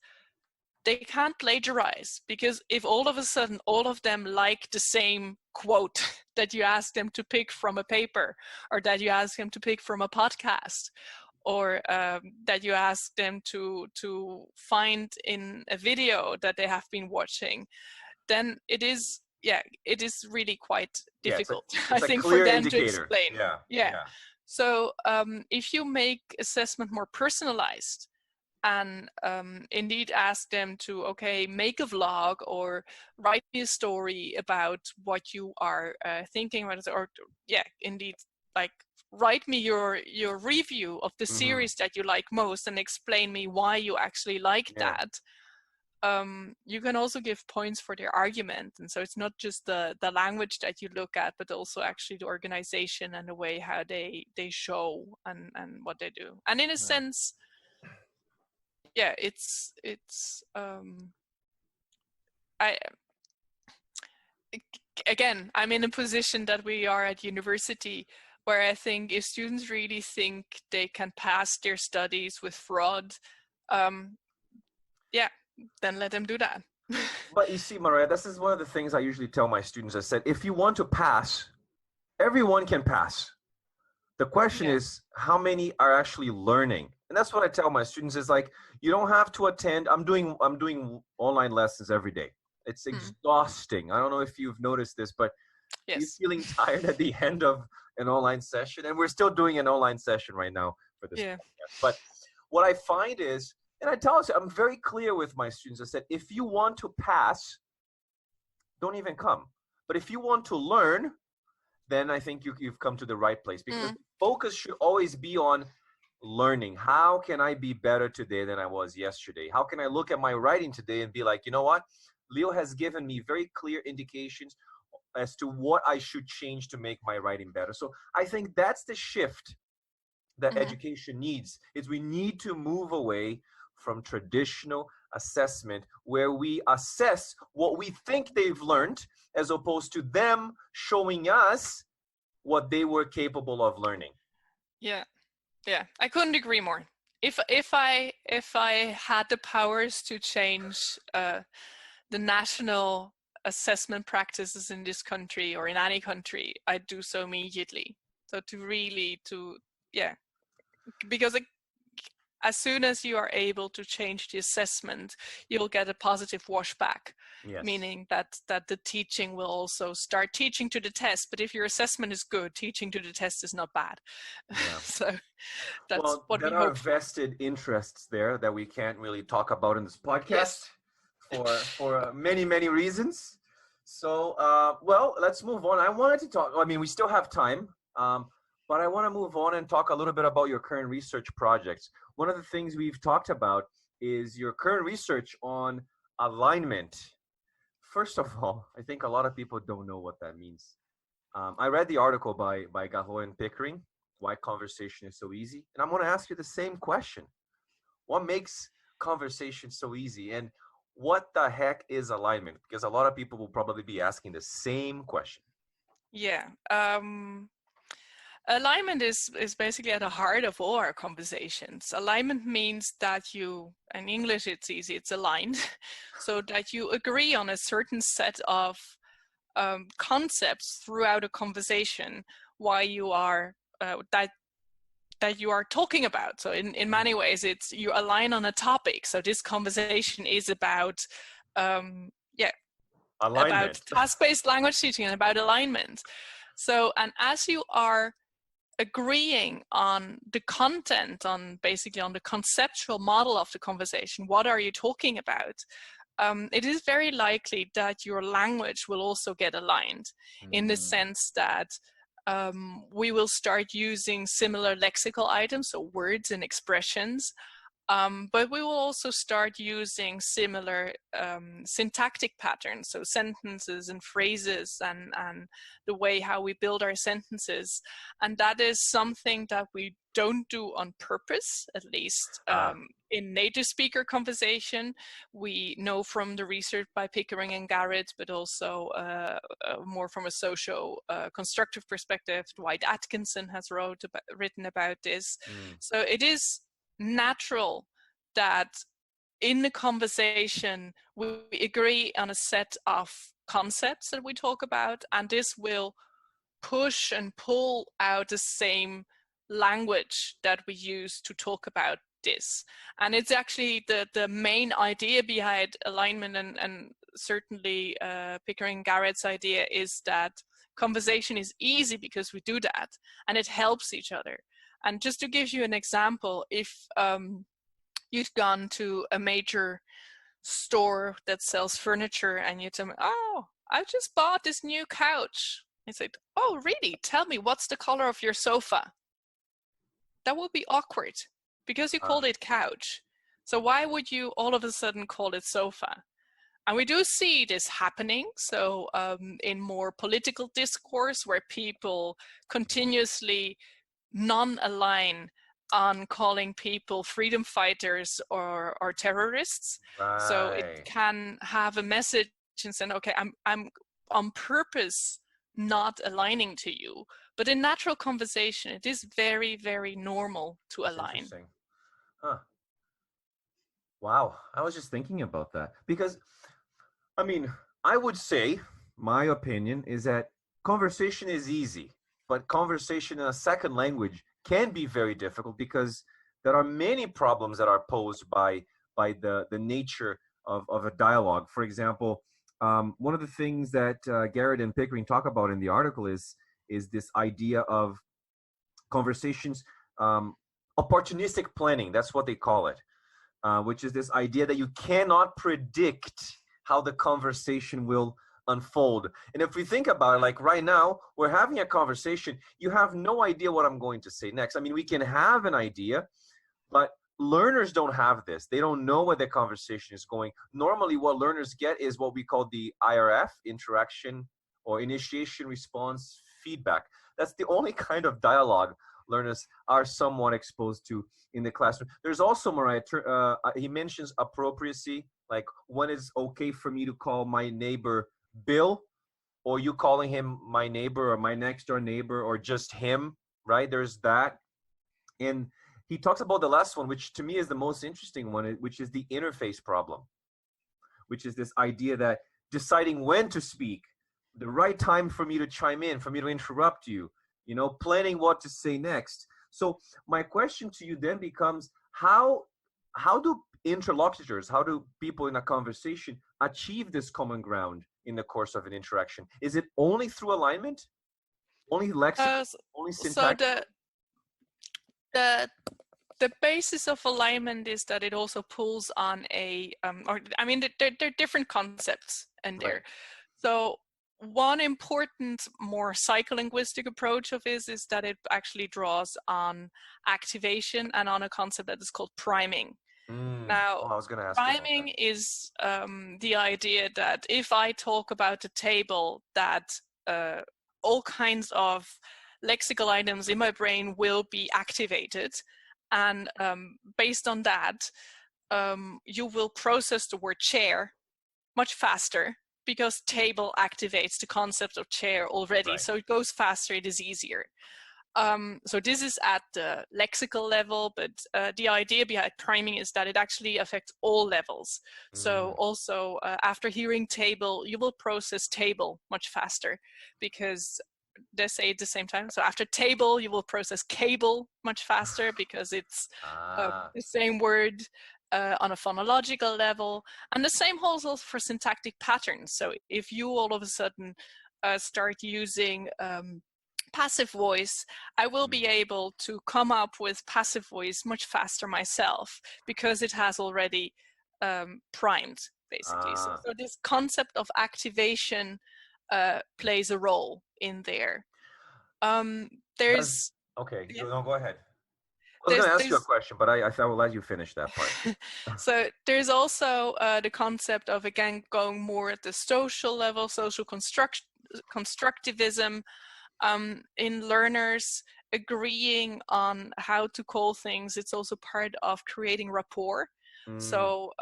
they can't plagiarize, because if all of a sudden all of them like the same quote that you ask them to pick from a paper, or that you ask them to pick from a podcast, or that you ask them to find in a video that they have been watching, then it is really quite difficult, it's I think, for them to explain. So if you make assessment more personalized, and indeed ask them to make a vlog or write me a story about what you are thinking about, or indeed, like, write me your review of the series that you like most and explain me why you actually like that. You can also give points for their argument, and so it's not just the language that you look at, but also actually the organization and the way how they show and what they do. And in a sense, it's again, I'm in a position that we are at university, where I think if students really think they can pass their studies with fraud, then let them do that. But you see, Marije, this is one of the things I usually tell my students. I said, if you want to pass, everyone can pass. The question is, how many are actually learning? And that's what I tell my students, is like, you don't have to attend. I'm doing online lessons every day. It's exhausting. I don't know if you've noticed this, but you're feeling tired at the end of an online session. And we're still doing an online session right now for this podcast. But what I find is, and I tell us, I'm very clear with my students. I said, if you want to pass, don't even come. But if you want to learn, then I think you've come to the right place, because the focus should always be on learning. How can I be better today than I was yesterday? How can I look at my writing today and be like, you know what? Leo has given me very clear indications as to what I should change to make my writing better. So I think that's the shift that education needs, is we need to move away from traditional assessment, where we assess what we think they've learned, as opposed to them showing us what they were capable of learning. Yeah, I couldn't agree more. If I had the powers to change the national assessment practices in this country or in any country, I'd do so immediately. So because as soon as you are able to change the assessment, you'll get a positive washback, Yes. meaning that the teaching will also start teaching to the test. But if your assessment is good, teaching to the test is not bad. Yeah. So that's well, what we there are hope for. vested interests there that we can't really talk about in this podcast. Yes. for many, many reasons. So, well, let's move on. I wanted to talk, I mean, we still have time, but I want to move on and talk a little bit about your current research projects. One of the things we've talked about is your current research on alignment. First of all, I think a lot of people don't know what that means. I read the article by Garot and Pickering, Why Conversation is So Easy. And I'm going to ask you the same question. What makes conversation so easy? And what the heck is alignment? Because a lot of people will probably be asking the same question. Yeah. Alignment is basically at the heart of all our conversations. Alignment means that you, in English it's easy, it's aligned, so that you agree on a certain set of concepts throughout a conversation why you are, that you are talking about. So in many ways, it's you align on a topic. So this conversation is about, about task-based language teaching and about alignment. So, and as you are agreeing on the content, on basically on the conceptual model of the conversation, what are you talking about? It is very likely that your language will also get aligned in the sense that we will start using similar lexical items, so words and expressions, but we will also start using similar syntactic patterns, so sentences and phrases and the way how we build our sentences. And that is something that we don't do on purpose, at least in native speaker conversation. We know from the research by Pickering and Garrett, but also more from a socio-constructive perspective, Dwight Atkinson has written about this. So it is natural that in the conversation we agree on a set of concepts that we talk about, and this will push and pull out the same language that we use to talk about this. And it's actually the main idea behind alignment, and certainly Pickering Garrett's idea is that conversation is easy because we do that and it helps each other. And just to give you an example, if you've gone to a major store that sells furniture and you tell me, oh, I just bought this new couch. It's like, oh, really? Tell me, what's the color of your sofa? That would be awkward because you called it couch. So why would you all of a sudden call it sofa? And we do see this happening. So in more political discourse where people continuously non-align on calling people freedom fighters or terrorists. Right. So it can have a message and saying, okay, I'm on purpose not aligning to you. But in natural conversation, it is very, very normal to align. Interesting. Huh. Wow. I was just thinking about that because, I mean, I would say my opinion is that conversation is easy, but conversation in a second language can be very difficult because there are many problems that are posed by the nature of a dialogue. For example, one of the things that Garrett and Pickering talk about in the article is this idea of conversations, opportunistic planning. That's what they call it, which is this idea that you cannot predict how the conversation will unfold. And if we think about it, like right now, we're having a conversation. You have no idea what I'm going to say next. I mean, we can have an idea, but learners don't have this. They don't know where the conversation is going. Normally, what learners get is what we call the IRF, interaction or initiation, response, feedback. That's the only kind of dialogue learners are somewhat exposed to in the classroom. There's also, Marije, he mentions appropriacy, like when it's okay for me to call my neighbor Bill, or you calling him my neighbor or my next door neighbor or just him, right? There's that. And he talks about the last one, which to me is the most interesting one, which is the interface problem, which is this idea that deciding when to speak, the right time for me to chime in, for me to interrupt you, you know, planning what to say next. So my question to you then becomes, how do interlocutors, how do people in a conversation achieve this common ground in the course of an interaction? Is it only through alignment? Only lexical? Only syntax? So the basis of alignment is that it also pulls on there are different concepts in there. Right. So one important, more psycholinguistic approach of this is that it actually draws on activation and on a concept that is called priming. Now, I was going to ask you about priming that. is the idea that if I talk about a table, that all kinds of lexical items in my brain will be activated. And based on that, you will process the word chair much faster because table activates the concept of chair already. Right. So it goes faster, it is easier. So this is at the lexical level, but the idea behind priming is that it actually affects all levels. So also after hearing table, you will process table much faster because they say at the same time. So after table, you will process cable much faster because it's the same word on a phonological level. And the same holds also for syntactic patterns. So if you all of a sudden start using passive voice, I will be able to come up with passive voice much faster myself because it has already primed, basically. So this concept of activation plays a role in there. There's okay, yeah. no, go ahead. I was going to ask you a question, but I thought I will let you finish that part. So there's also the concept of, again, going more at the social level, social constructivism, in learners agreeing on how to call things. It's also part of creating rapport. So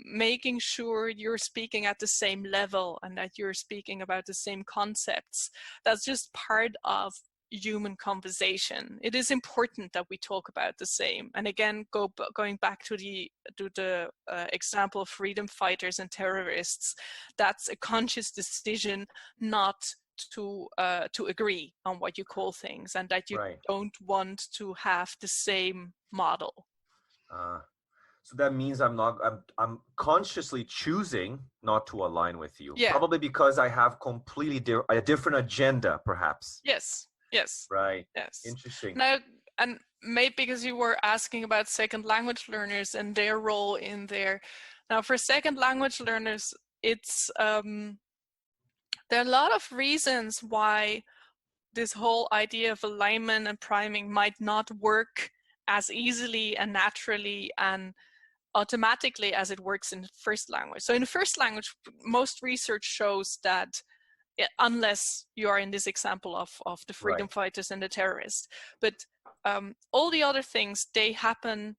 making sure you're speaking at the same level and that you're speaking about the same concepts. That's just part of human conversation. It is important that we talk about the same. And again, going back to the example of freedom fighters and terrorists, that's a conscious decision not to agree on what you call things, and that you don't want to have the same model. So that means I'm consciously choosing not to align with you. Yeah. Probably because I have completely a different agenda, perhaps. Yes. Right. Yes. Interesting. Now, and maybe because you were asking about second language learners and their role in there. Now, for second language learners, it's there are a lot of reasons why this whole idea of alignment and priming might not work as easily and naturally and automatically as it works in first language. So in first language, most research shows that unless you are in this example of the freedom fighters and the terrorists, but all the other things, they happen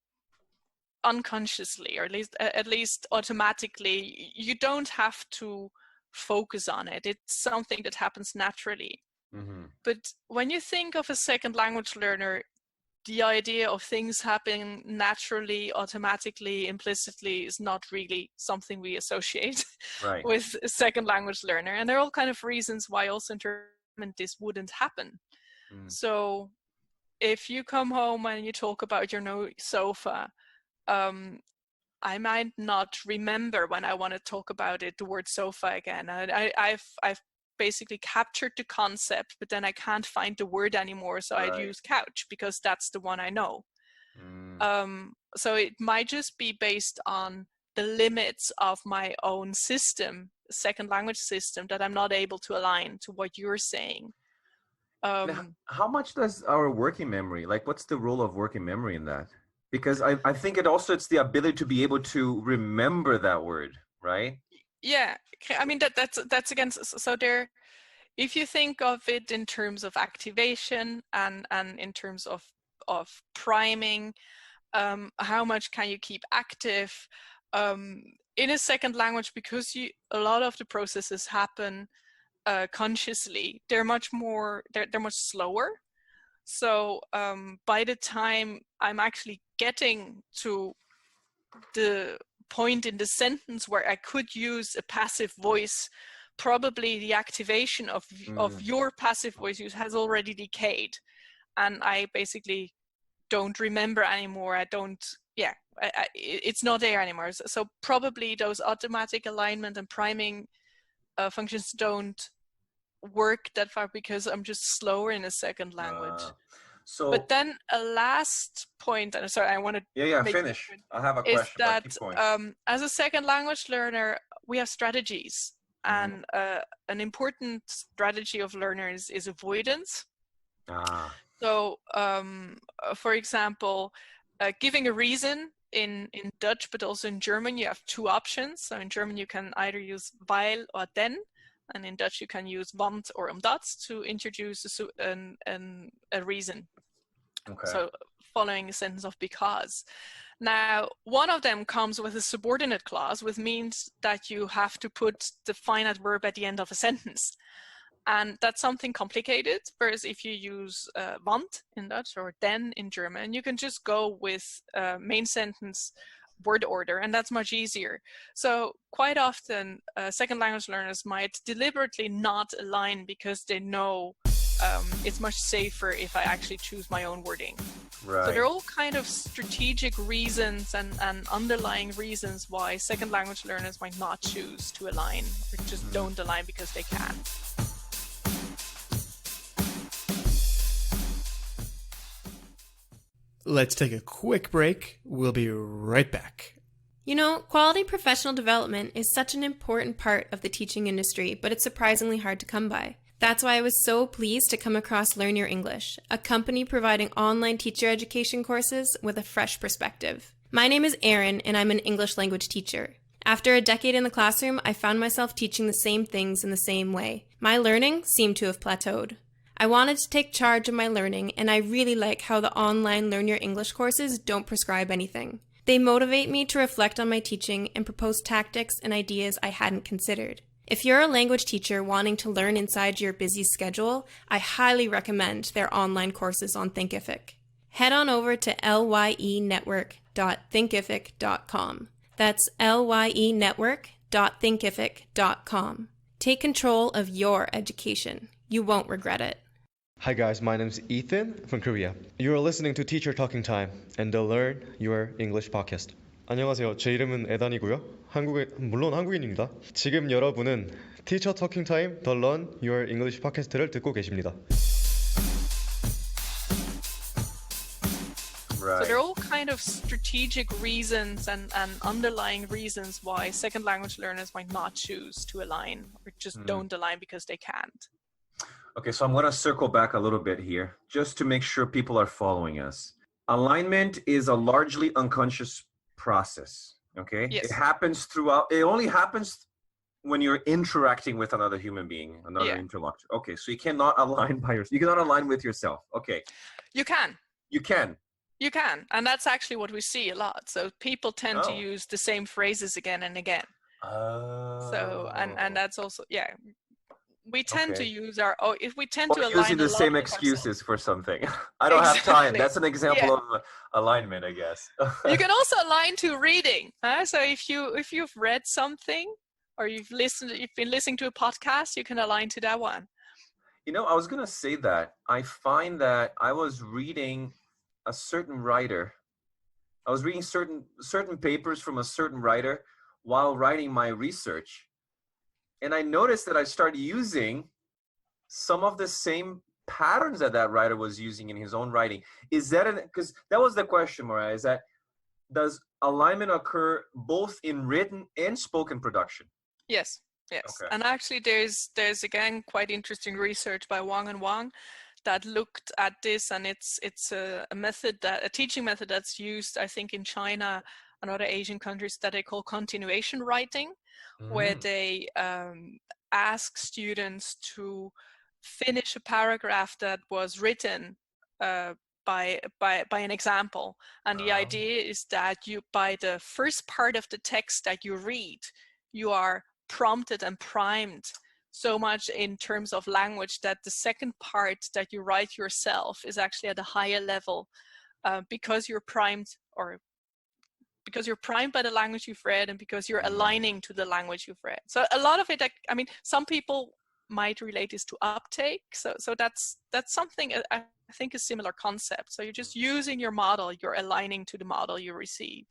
unconsciously, or at least automatically. You don't have to focus on it. It's something that happens naturally. But when you think of a second language learner, the idea of things happening naturally, automatically, implicitly is not really something we associate with a second language learner. And there are all kind of reasons why also in terms this wouldn't happen. So if you come home and you talk about your new sofa, I might not remember when I want to talk about it, the word sofa again. I've basically captured the concept, but then I can't find the word anymore, so I'd use couch because that's the one I know. So it might just be based on the limits of my own system, second language system, that I'm not able to align to what you're saying. How much does our working memory, like what's the role of working memory in that? Because I think it's the ability to be able to remember that word, right? Yeah, I mean that's again, so there, if you think of it in terms of activation and in terms of priming, how much can you keep active in a second language, because a lot of the processes happen consciously. They're much slower. So by the time I'm actually getting to the point in the sentence where I could use a passive voice, probably the activation of your passive voice use has already decayed, and I basically don't remember anymore. It's not there anymore. So probably those automatic alignment and priming functions don't work that far because I'm just slower in a second language. But then a last point, and sorry, I want to finish. I have a question. Is that as a second language learner, we have strategies, and an important strategy of learners is avoidance. So, for example, giving a reason in Dutch, but also in German, you have two options. So in German, you can either use weil or denn, and in Dutch, you can use want or omdat to introduce a reason. Okay. So following a sentence of because. Now, one of them comes with a subordinate clause, which means that you have to put the finite verb at the end of a sentence. And that's something complicated, whereas if you use want in Dutch or denn in German, you can just go with main sentence word order, and that's much easier. So quite often, second language learners might deliberately not align because they know it's much safer if I actually choose my own wording. Right. So there are all kind of strategic reasons and underlying reasons why second language learners might not choose to align, or just don't align because they can. Let's take a quick break. We'll be right back. You know, quality professional development is such an important part of the teaching industry, but it's surprisingly hard to come by. That's why I was so pleased to come across Learn Your English, a company providing online teacher education courses with a fresh perspective. My name is Erin, and I'm an English language teacher. After a decade in the classroom, I found myself teaching the same things in the same way. My learning seemed to have plateaued. I wanted to take charge of my learning, and I really like how the online Learn Your English courses don't prescribe anything. They motivate me to reflect on my teaching and propose tactics and ideas I hadn't considered. If you're a language teacher wanting to learn inside your busy schedule, I highly recommend their online courses on Thinkific. Head on over to lyenetwork.thinkific.com. That's lyenetwork.thinkific.com. Take control of your education. You won't regret it. Hi guys, my name's Ethan from Korea. You are listening to Teacher Talking Time and the Learn Your English podcast. 안녕하세요. 제 이름은 에단이고요. 물론 한국인입니다. 지금 여러분은 Teacher Talking Time, the Learn Your English podcast를 듣고 계십니다. Right. So there are all kind of strategic reasons and underlying reasons why second language learners might not choose to align, or just don't align because they can't. Okay, so I'm going to circle back a little bit here, just to make sure people are following us. Alignment is a largely unconscious process, okay? Yes. It only happens when you're interacting with another human being, another interlocutor. Okay, so you cannot align you cannot align with yourself. Okay. You can. You can. You can, and that's actually what we see a lot. So people tend to use the same phrases again and again. So, and that's also, we tend to use to align using the same excuses for something. I don't have time. That's an example of alignment, I guess. You can also align to reading. So if you've read something, or you've been listening to a podcast, you can align to that one. You know, I was gonna say that I find that I was reading a certain writer. I was reading certain papers from a certain writer while writing my research. And I noticed that I started using some of the same patterns that writer was using in his own writing. Is that because that was the question, Marije, is that does alignment occur both in written and spoken production? Yes. Okay. And actually there's again quite interesting research by Wang and Wang that looked at this, and it's a teaching method that's used, I think, in China and other Asian countries that they call continuation writing. Where they ask students to finish a paragraph that was written by an example. And the idea is that by the first part of the text that you read, you are prompted and primed so much in terms of language that the second part that you write yourself is actually at a higher level because you're primed by the language you've read, and because you're aligning to the language you've read. So a lot of it, I mean, some people might relate this to uptake. So that's something I think a similar concept. So you're just using your model, you're aligning to the model you receive.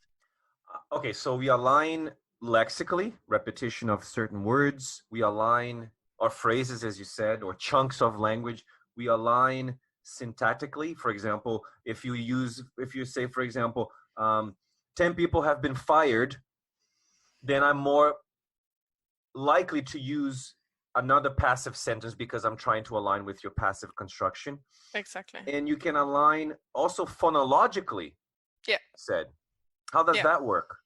Okay, so we align lexically, repetition of certain words. We align our phrases, as you said, or chunks of language. We align syntactically. For example, if you say, for example, 10 people have been fired, then I'm more likely to use another passive sentence because I'm trying to align with your passive construction. Exactly. And you can align also phonologically. Yeah. Said. How does that work?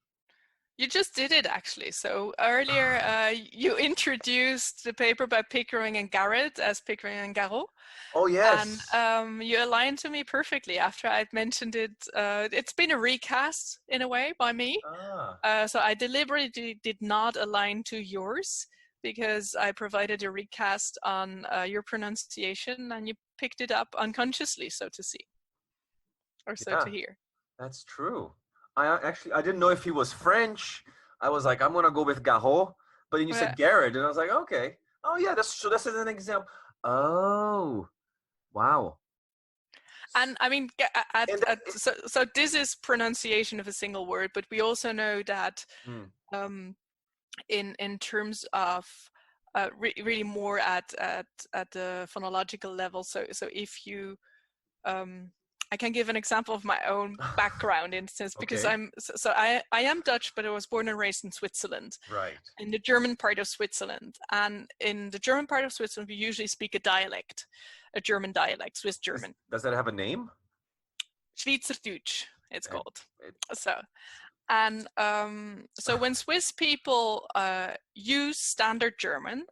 You just did it, actually. So earlier, you introduced the paper by Pickering and Garrett as Pickering and Garot. Oh, yes. And you aligned to me perfectly after I'd mentioned it. It's been a recast, in a way, by me. So I deliberately did not align to yours because I provided a recast on your pronunciation, and you picked it up unconsciously, so to see, or so to hear. That's true. I didn't know if he was French. I was like, I'm gonna go with Garot, but then you said Garrett, and I was like, okay. Oh yeah, this is an example. Oh, wow. And I mean, so this is pronunciation of a single word, but we also know that in terms of really more at the phonological level. So if you I can give an example of my own background instance, because I am Dutch, but I was born and raised in Switzerland. Right. In the German part of Switzerland. And in the German part of Switzerland, we usually speak a dialect, a German dialect, Swiss German. Does that have a name? Schweizerdeutsch, it's called. So when Swiss people use standard German,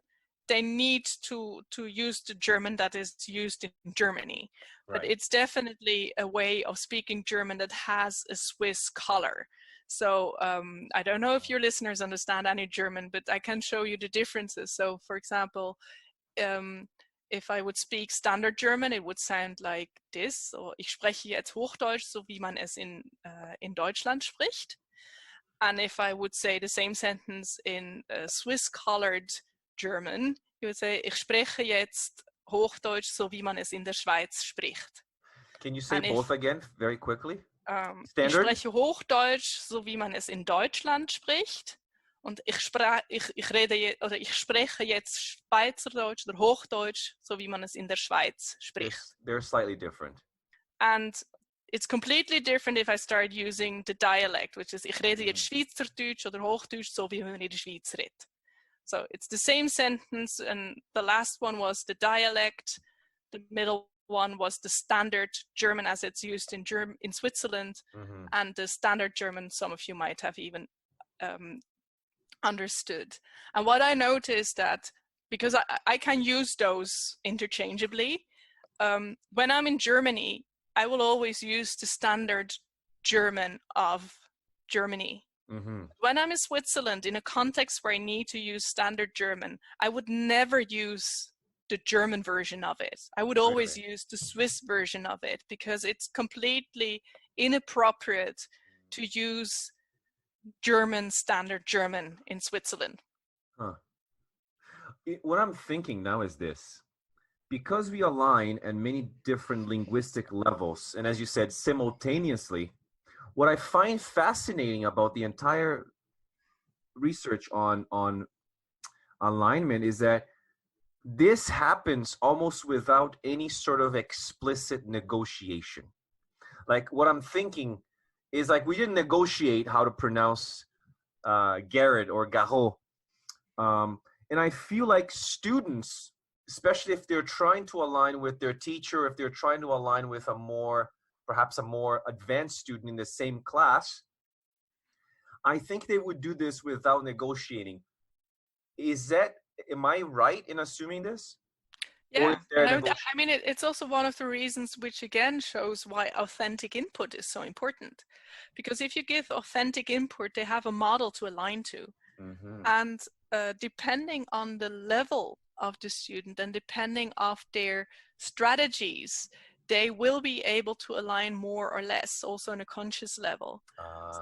they need to use the German that is used in Germany. Right. But it's definitely a way of speaking German that has a Swiss color. So I don't know if your listeners understand any German, but I can show you the differences. So for example, if I would speak standard German, it would sound like this. So ich spreche jetzt Hochdeutsch, so wie man es in Deutschland spricht. And if I would say the same sentence in Swiss colored German, you would say, ich spreche jetzt Hochdeutsch, so wie man es in der Schweiz spricht. Can you say both again, very quickly? Ich spreche Hochdeutsch, so wie man es in Deutschland spricht. Und ich spreche jetzt Schweizerdeutsch oder Hochdeutsch, so wie man es in der Schweiz spricht. They're slightly different. And it's completely different if I start using the dialect, which is, ich rede jetzt Schweizerdeutsch oder Hochdeutsch, so wie man in der Schweiz redet. So it's the same sentence, and the last one was the dialect. The middle one was the standard German as it's used in Switzerland, and the standard German some of you might have even understood. And what I noticed that, because I can use those interchangeably, when I'm in Germany, I will always use the standard German of Germany. When I'm in Switzerland, in a context where I need to use standard German, I would never use the German version of it. I would always use the Swiss version of it, because it's completely inappropriate to use German, standard German in Switzerland. What I'm thinking now is this. Because we align at many different linguistic levels, and as you said, simultaneously, what I find fascinating about the entire research on alignment is that this happens almost without any sort of explicit negotiation. Like, what I'm thinking is, like, we didn't negotiate how to pronounce Garrett or Garot. And I feel like students, especially if they're trying to align with their teacher, if they're trying to align with perhaps a more advanced student in the same class, I think they would do this without negotiating. Am I right in assuming this? Yeah, I mean, it's also one of the reasons which again shows why authentic input is so important. Because if you give authentic input, they have a model to align to. And depending on the level of the student and depending on their strategies, they will be able to align more or less, also on a conscious level.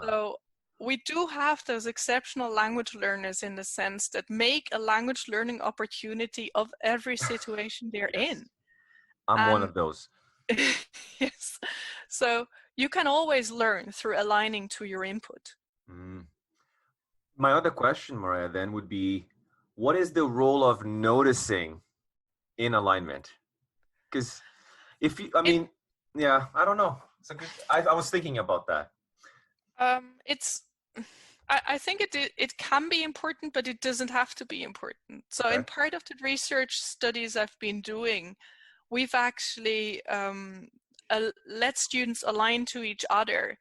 So we do have those exceptional language learners in the sense that make a language learning opportunity of every situation they're in. I'm one of those. Yes. So you can always learn through aligning to your input. My other question, Marije, then would be, what is the role of noticing in alignment? Because if you, I don't know. It's a good, I was thinking about that. I think it can be important, but it doesn't have to be important. So in part of the research studies I've been doing, we've actually let students align to each other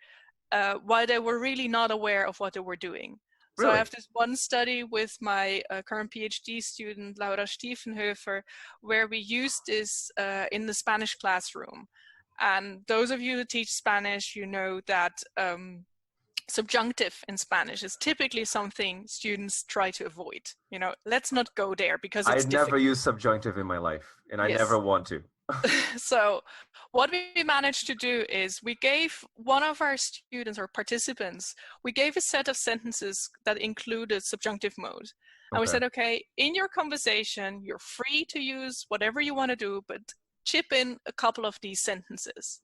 while they were really not aware of what they were doing. So I have this one study with my current PhD student, Laura Stiefenhofer, where we used this in the Spanish classroom. And those of you who teach Spanish, you know that subjunctive in Spanish is typically something students try to avoid. You know, let's not go there because it's difficult. I've never used subjunctive in my life, and I never want to. So what we managed to do is we gave one of our students or participants, we gave a set of sentences that included subjunctive mode. And we said, okay, in your conversation, you're free to use whatever you want to do, but chip in a couple of these sentences.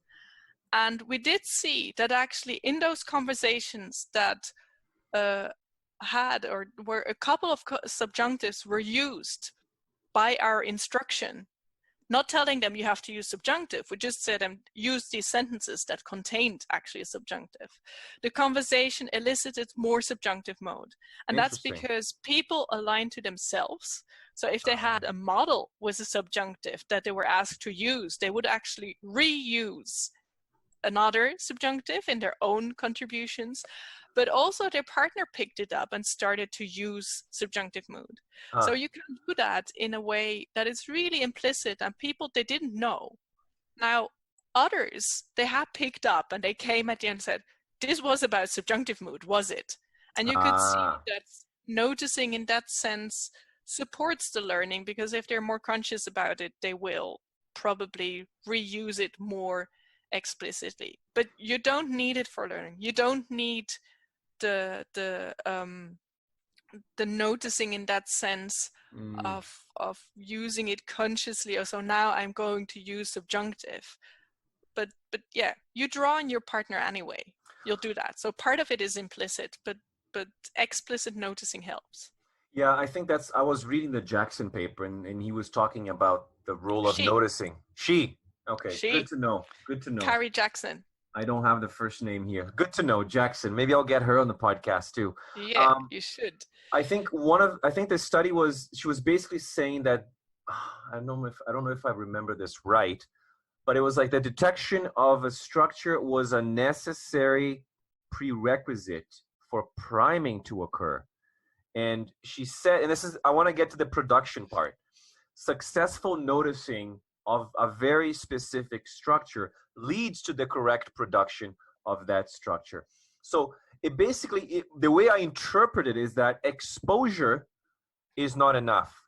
And we did see that actually in those conversations that had or where a couple of subjunctives were used by our instruction, not telling them you have to use subjunctive, we just said use these sentences that contained actually a subjunctive. The conversation elicited more subjunctive mode. And that's because people align to themselves. So if they had a model with a subjunctive that they were asked to use, they would actually reuse another subjunctive in their own contributions, but also their partner picked it up and started to use subjunctive mood. So you can do that in a way that is really implicit and people, they didn't know. Now, others, they had picked up and they came at the end and said, this was about subjunctive mood, was it? And you could see that noticing in that sense supports the learning, because if they're more conscious about it, they will probably reuse it more explicitly. But you don't need it for learning. You don't need the noticing in that sense of using it consciously. Or so now I'm going to use subjunctive. But yeah, you draw on your partner anyway. You'll do that. So part of it is implicit, but explicit noticing helps. Yeah, I think I was reading the Jackson paper and he was talking about the role of noticing. Okay, good to know. Good to know. Carrie Jackson. I don't have the first name here. Good to know, Jackson. Maybe I'll get her on the podcast too. Yeah, you should. I think the study she was basically saying that I don't know if I remember this right, but it was like the detection of a structure was a necessary prerequisite for priming to occur. And she said, and I want to get to the production part. Successful noticing of a very specific structure leads to the correct production of that structure. So it basically, the way I interpret it is that exposure is not enough.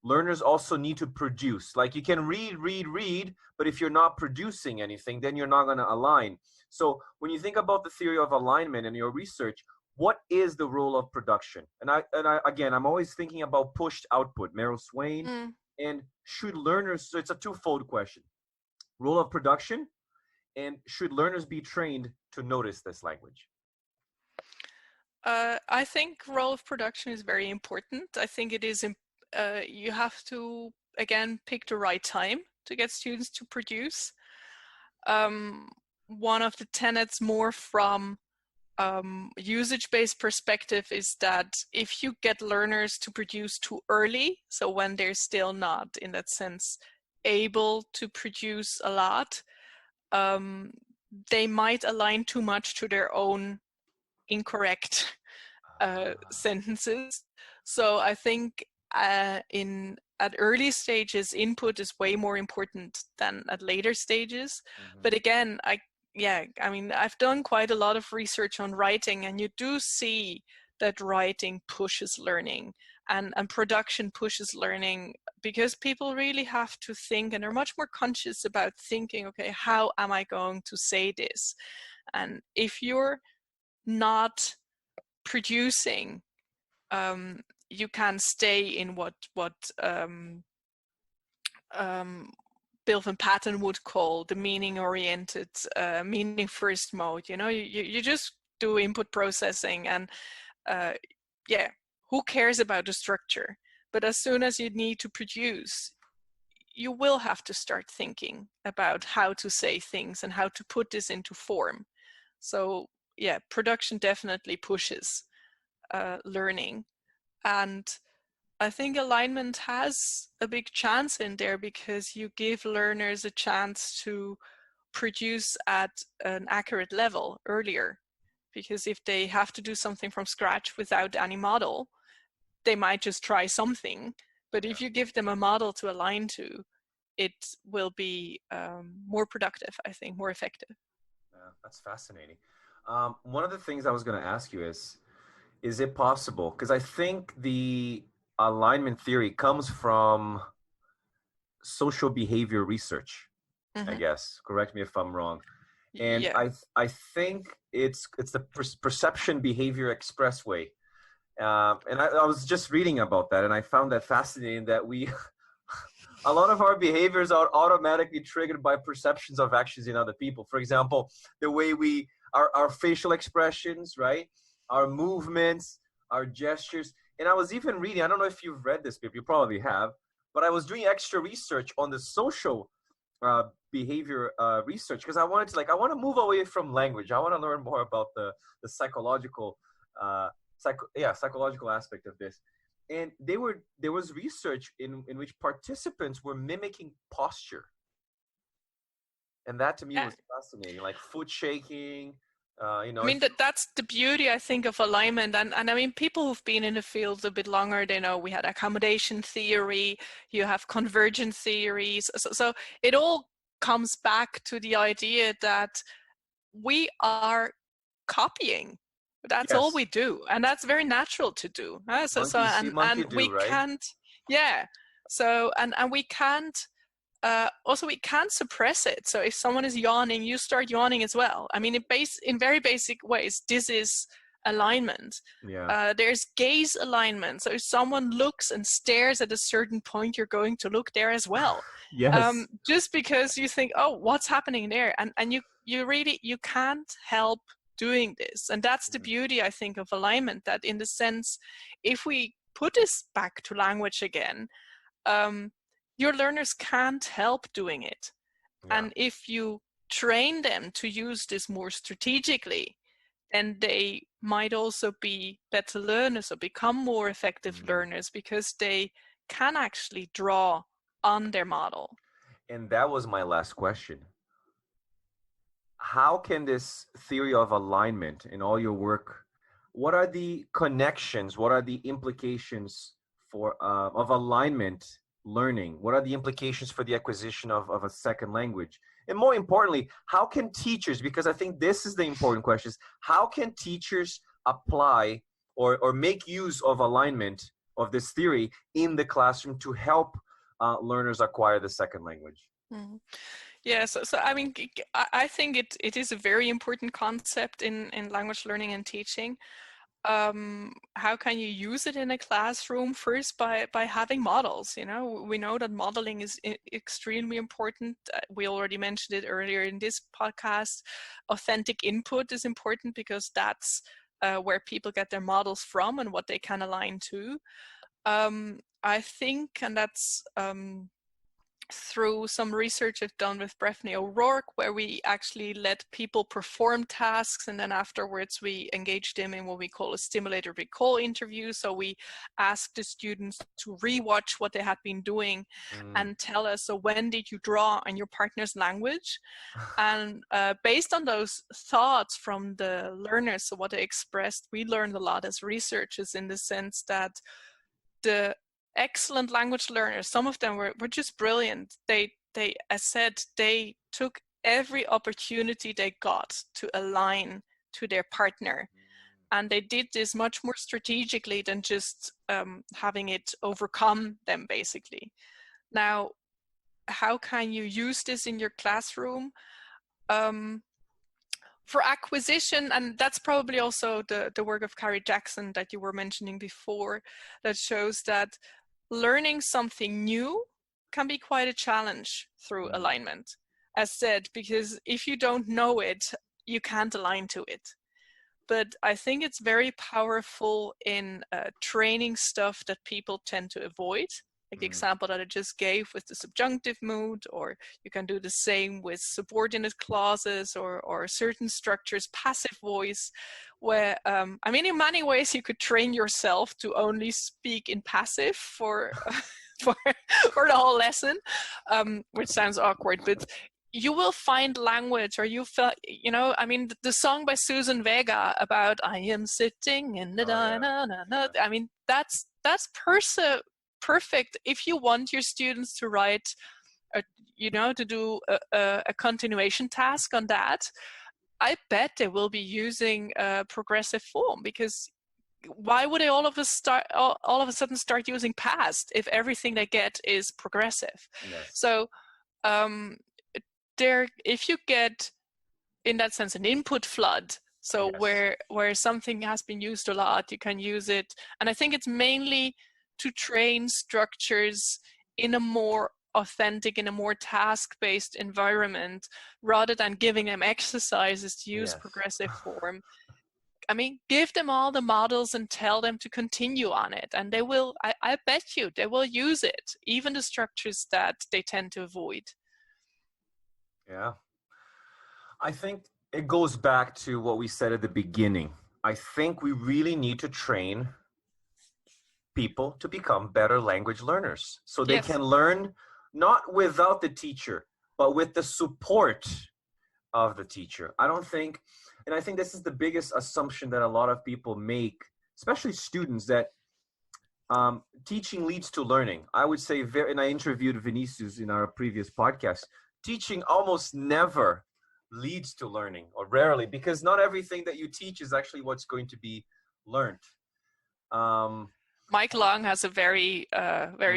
Learners also need to produce. Like you can read, but if you're not producing anything, then you're not going to align. So when you think about the theory of alignment in your research, what is the role of production? And I again, I'm always thinking about pushed output, Meryl Swain. And should learners, so it's a twofold question. Role of production, and should learners be trained to notice this language? I think role of production is very important. I think it is, you have to, again, pick the right time to get students to produce. One of the tenets more from usage-based perspective is that if you get learners to produce too early, so when they're still not, in that sense, able to produce a lot, they might align too much to their own incorrect sentences. So I think at early stages, input is way more important than at later stages. But again, I've done quite a lot of research on writing, and you do see that writing pushes learning and production pushes learning, because people really have to think, and they're much more conscious about thinking, okay, how am I going to say this? And if you're not producing, you can stay in what Bill Van Patten would call the meaning-oriented, meaning-first mode. You know, you just do input processing, and who cares about the structure? But as soon as you need to produce, you will have to start thinking about how to say things and how to put this into form. So yeah, production definitely pushes learning. And I think alignment has a big chance in there, because you give learners a chance to produce at an accurate level earlier. Because if they have to do something from scratch without any model, they might just try something. But if you give them a model to align to, it will be more productive, I think, more effective. Yeah, that's fascinating. One of the things I was going to ask you is it possible? Because I think the alignment theory comes from social behavior research, I guess. Correct me if I'm wrong. And yeah. I think it's the perception behavior expressway. And I was just reading about that, and I found that fascinating that we, a lot of our behaviors are automatically triggered by perceptions of actions in other people. For example, the way our facial expressions, right? Our movements, our gestures. And I was even reading, I don't know if you've read this, you probably have, but I was doing extra research on the social behavior research, because I want to move away from language. I want to learn more about the psychological psychological aspect of this. And there was research in which participants were mimicking posture. And that to me was fascinating, like foot shaking. I mean, that's the beauty, I think, of alignment. And I mean, people who've been in the field a bit longer, they know we had accommodation theory, you have convergent theories. So it all comes back to the idea that we are copying. That's all we do. And that's very natural to do. We can't, and we can't, also we can't suppress it. So if someone is yawning, you start yawning as well. I mean, in very basic ways, this is alignment. There's gaze alignment. So if someone looks and stares at a certain point, you're going to look there as well. Just because you think, oh, what's happening there? And you can't help doing this. And that's the beauty, I think, of alignment, that in the sense, if we put this back to language again, your learners can't help doing it. And if you train them to use this more strategically, then they might also be better learners or become more effective learners, because they can actually draw on their model. And that was my last question. How can this theory of alignment in all your work, what are the connections, what are the implications of alignment learning? What are the implications for the acquisition of a second language? And more importantly, how can teachers, because I think this is the important question, how can teachers apply or make use of alignment, of this theory, in the classroom to help learners acquire the second language? Yeah, so I mean, I think it is a very important concept in language learning and teaching. How can you use it in a classroom? First, by having models. You know, we know that modeling is extremely important. We already mentioned it earlier in this podcast. Authentic input is important, because that's where people get their models from and what they can align to. I think, and that's through some research I've done with Breffney O'Rourke, where we actually let people perform tasks, and then afterwards we engage them in what we call a stimulated recall interview. So we ask the students to rewatch what they had been doing and tell us, so when did you draw on your partner's language? And based on those thoughts from the learners, so what they expressed, we learned a lot as researchers, in the sense that the excellent language learners, some of them were just brilliant. They, as said, they took every opportunity they got to align to their partner. And they did this much more strategically than just having it overcome them, basically. Now, how can you use this in your classroom? for acquisition, and that's probably also the work of Carrie Jackson that you were mentioning before, that shows that learning something new can be quite a challenge through alignment, as said, because if you don't know it, you can't align to it. But I think it's very powerful in training stuff that people tend to avoid, like the example that I just gave with the subjunctive mood, or you can do the same with subordinate clauses or certain structures, passive voice, where, I mean, in many ways you could train yourself to only speak in passive for, for the whole lesson, which sounds awkward, but you will find language, or you know, I mean, the song by Susan Vega about I am sitting in the I mean, that's perfect if you want your students to write, you know, to do a continuation task on that. I bet they will be using progressive form, because why would they all of a sudden start using past if everything they get is progressive? Yes. So if you get, in that sense, an input flood, so yes, where something has been used a lot, you can use it. And I think it's mainly to train structures in a more authentic, in a more task-based environment, rather than giving them exercises to use progressive form. I mean, give them all the models and tell them to continue on it, and they will, I bet you, they will use it, even the structures that they tend to avoid. Yeah. I think it goes back to what we said at the beginning. I think we really need to train people to become better language learners, so they can learn not without the teacher, but with the support of the teacher. I don't think, and I think this is the biggest assumption that a lot of people make, especially students, that teaching leads to learning. I would say, and I interviewed Vinicius in our previous podcast, teaching almost never leads to learning, or rarely, because not everything that you teach is actually what's going to be learned. Mike Long has a very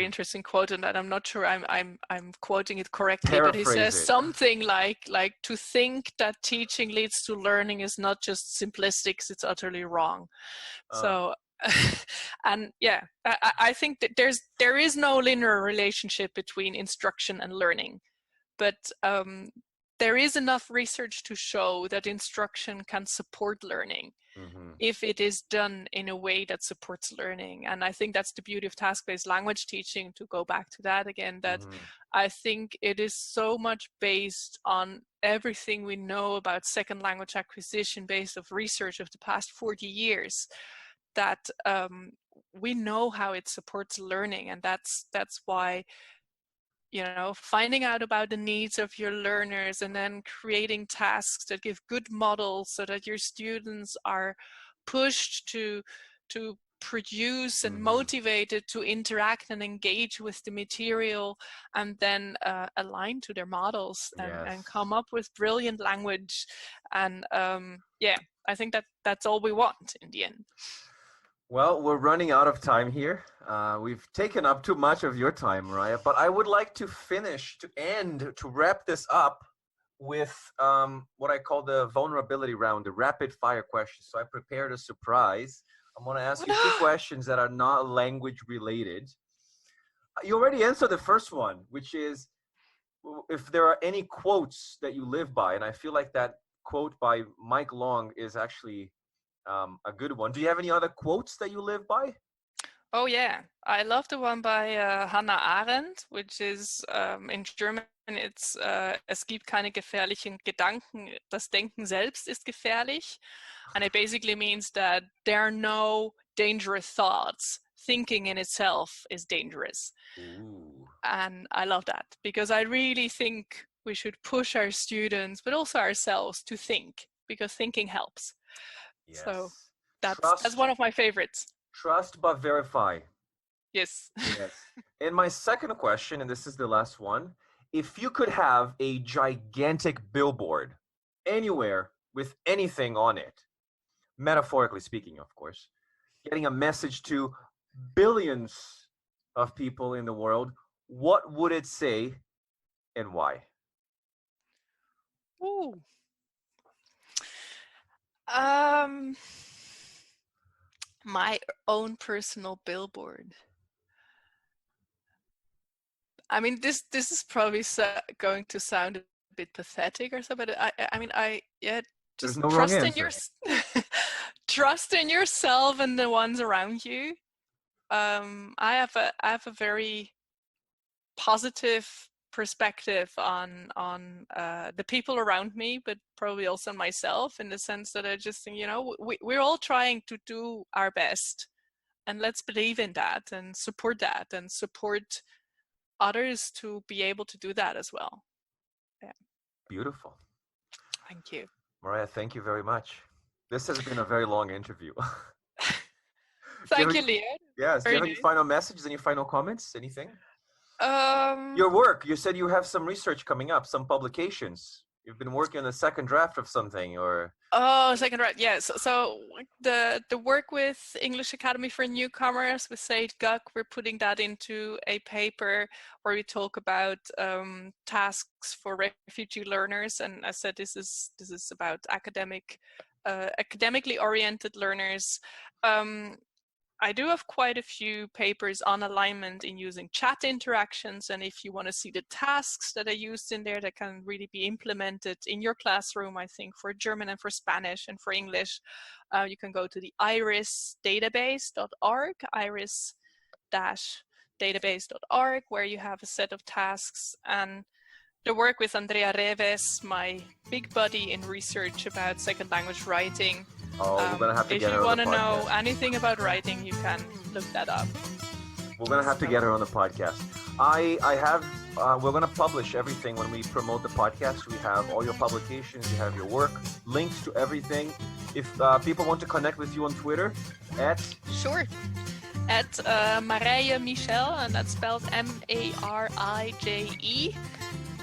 interesting quote, and I'm not sure I'm quoting it correctly, but he says something like to think that teaching leads to learning is not just simplistic, it's utterly wrong. So and yeah, I think that there is no linear relationship between instruction and learning, but there is enough research to show that instruction can support learning if it is done in a way that supports learning. And I think that's the beauty of task-based language teaching, to go back to that again, that I think it is so much based on everything we know about second language acquisition based of research of the past 40 years, that we know how it supports learning. And that's why, you know, finding out about the needs of your learners and then creating tasks that give good models so that your students are pushed to produce and motivated to interact and engage with the material, and then align to their models and come up with brilliant language. And yeah, I think that's all we want in the end. Well, we're running out of time here. We've taken up too much of your time, Marije, but I would like to wrap this up with what I call the vulnerability round, the rapid fire questions. So I prepared a surprise. I'm going to ask you 2 questions that are not language related. You already answered the first one, which is if there are any quotes that you live by. And I feel like that quote by Mike Long is actually a good one. Do you have any other quotes that you live by? Oh yeah, I love the one by Hannah Arendt, which is in German, it's es gibt keine gefährlichen Gedanken, das Denken selbst ist gefährlich. And it basically means that there are no dangerous thoughts. Thinking in itself is dangerous. Ooh. And I love that, because I really think we should push our students, but also ourselves, to think, because thinking helps. Yes. So that's one of my favorites. Trust but verify. Yes. Yes. And my second question, and this is the last one, if you could have a gigantic billboard anywhere with anything on it, metaphorically speaking, of course, getting a message to billions of people in the world, what would it say and why? Ooh. My own personal billboard. I mean, this is probably going to sound a bit pathetic or so, but just There's no wrong trust in answer. trust in yourself and the ones around you. I have a very positive perspective on the people around me, but probably also myself, in the sense that I just think, we're all trying to do our best, and let's believe in that and support others to be able to do that as well. Yeah. Beautiful. Thank you. Marije, thank you very much. This has been a very long interview. Thank you, Leo. Yes. Do you have any final messages, any final comments, anything? Your work, you said you have some research coming up, some publications. You've been working on a second draft of something, or? Oh, second draft, yes. So the work with English Academy for Newcomers with Said Guk, we're putting that into a paper where we talk about tasks for refugee learners. And I said this is about academically oriented learners. I do have quite a few papers on alignment in using chat interactions, and if you want to see the tasks that I used in there that can really be implemented in your classroom, I think for German and for Spanish and for English, you can go to the irisdatabase.org, iris-database.org, where you have a set of tasks, and the work with Andrea Reves, my big buddy in research about second language writing. Oh, we're gonna have to get her on the podcast. If you want to know anything about writing, you can look that up. We're gonna have to get her on the podcast. We're gonna publish everything when we promote the podcast. We have all your publications, you have your work, links to everything. If people want to connect with you on Twitter, Sure. At Marije Michel, and that's spelled Marije Michel.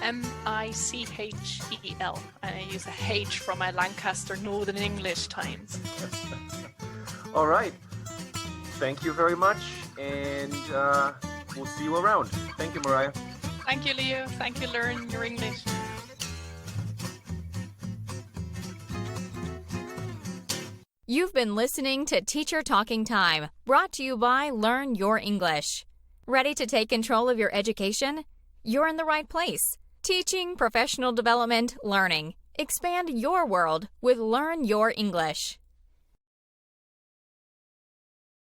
And I use a H from my Lancaster Northern English times. All right. Thank you very much, and we'll see you around. Thank you, Marije. Thank you, Leo. Thank you, Learn Your English. You've been listening to Teacher Talking Time, brought to you by Learn Your English. Ready to take control of your education? You're in the right place. Teaching, professional development, learning. Expand your world with Learn Your English.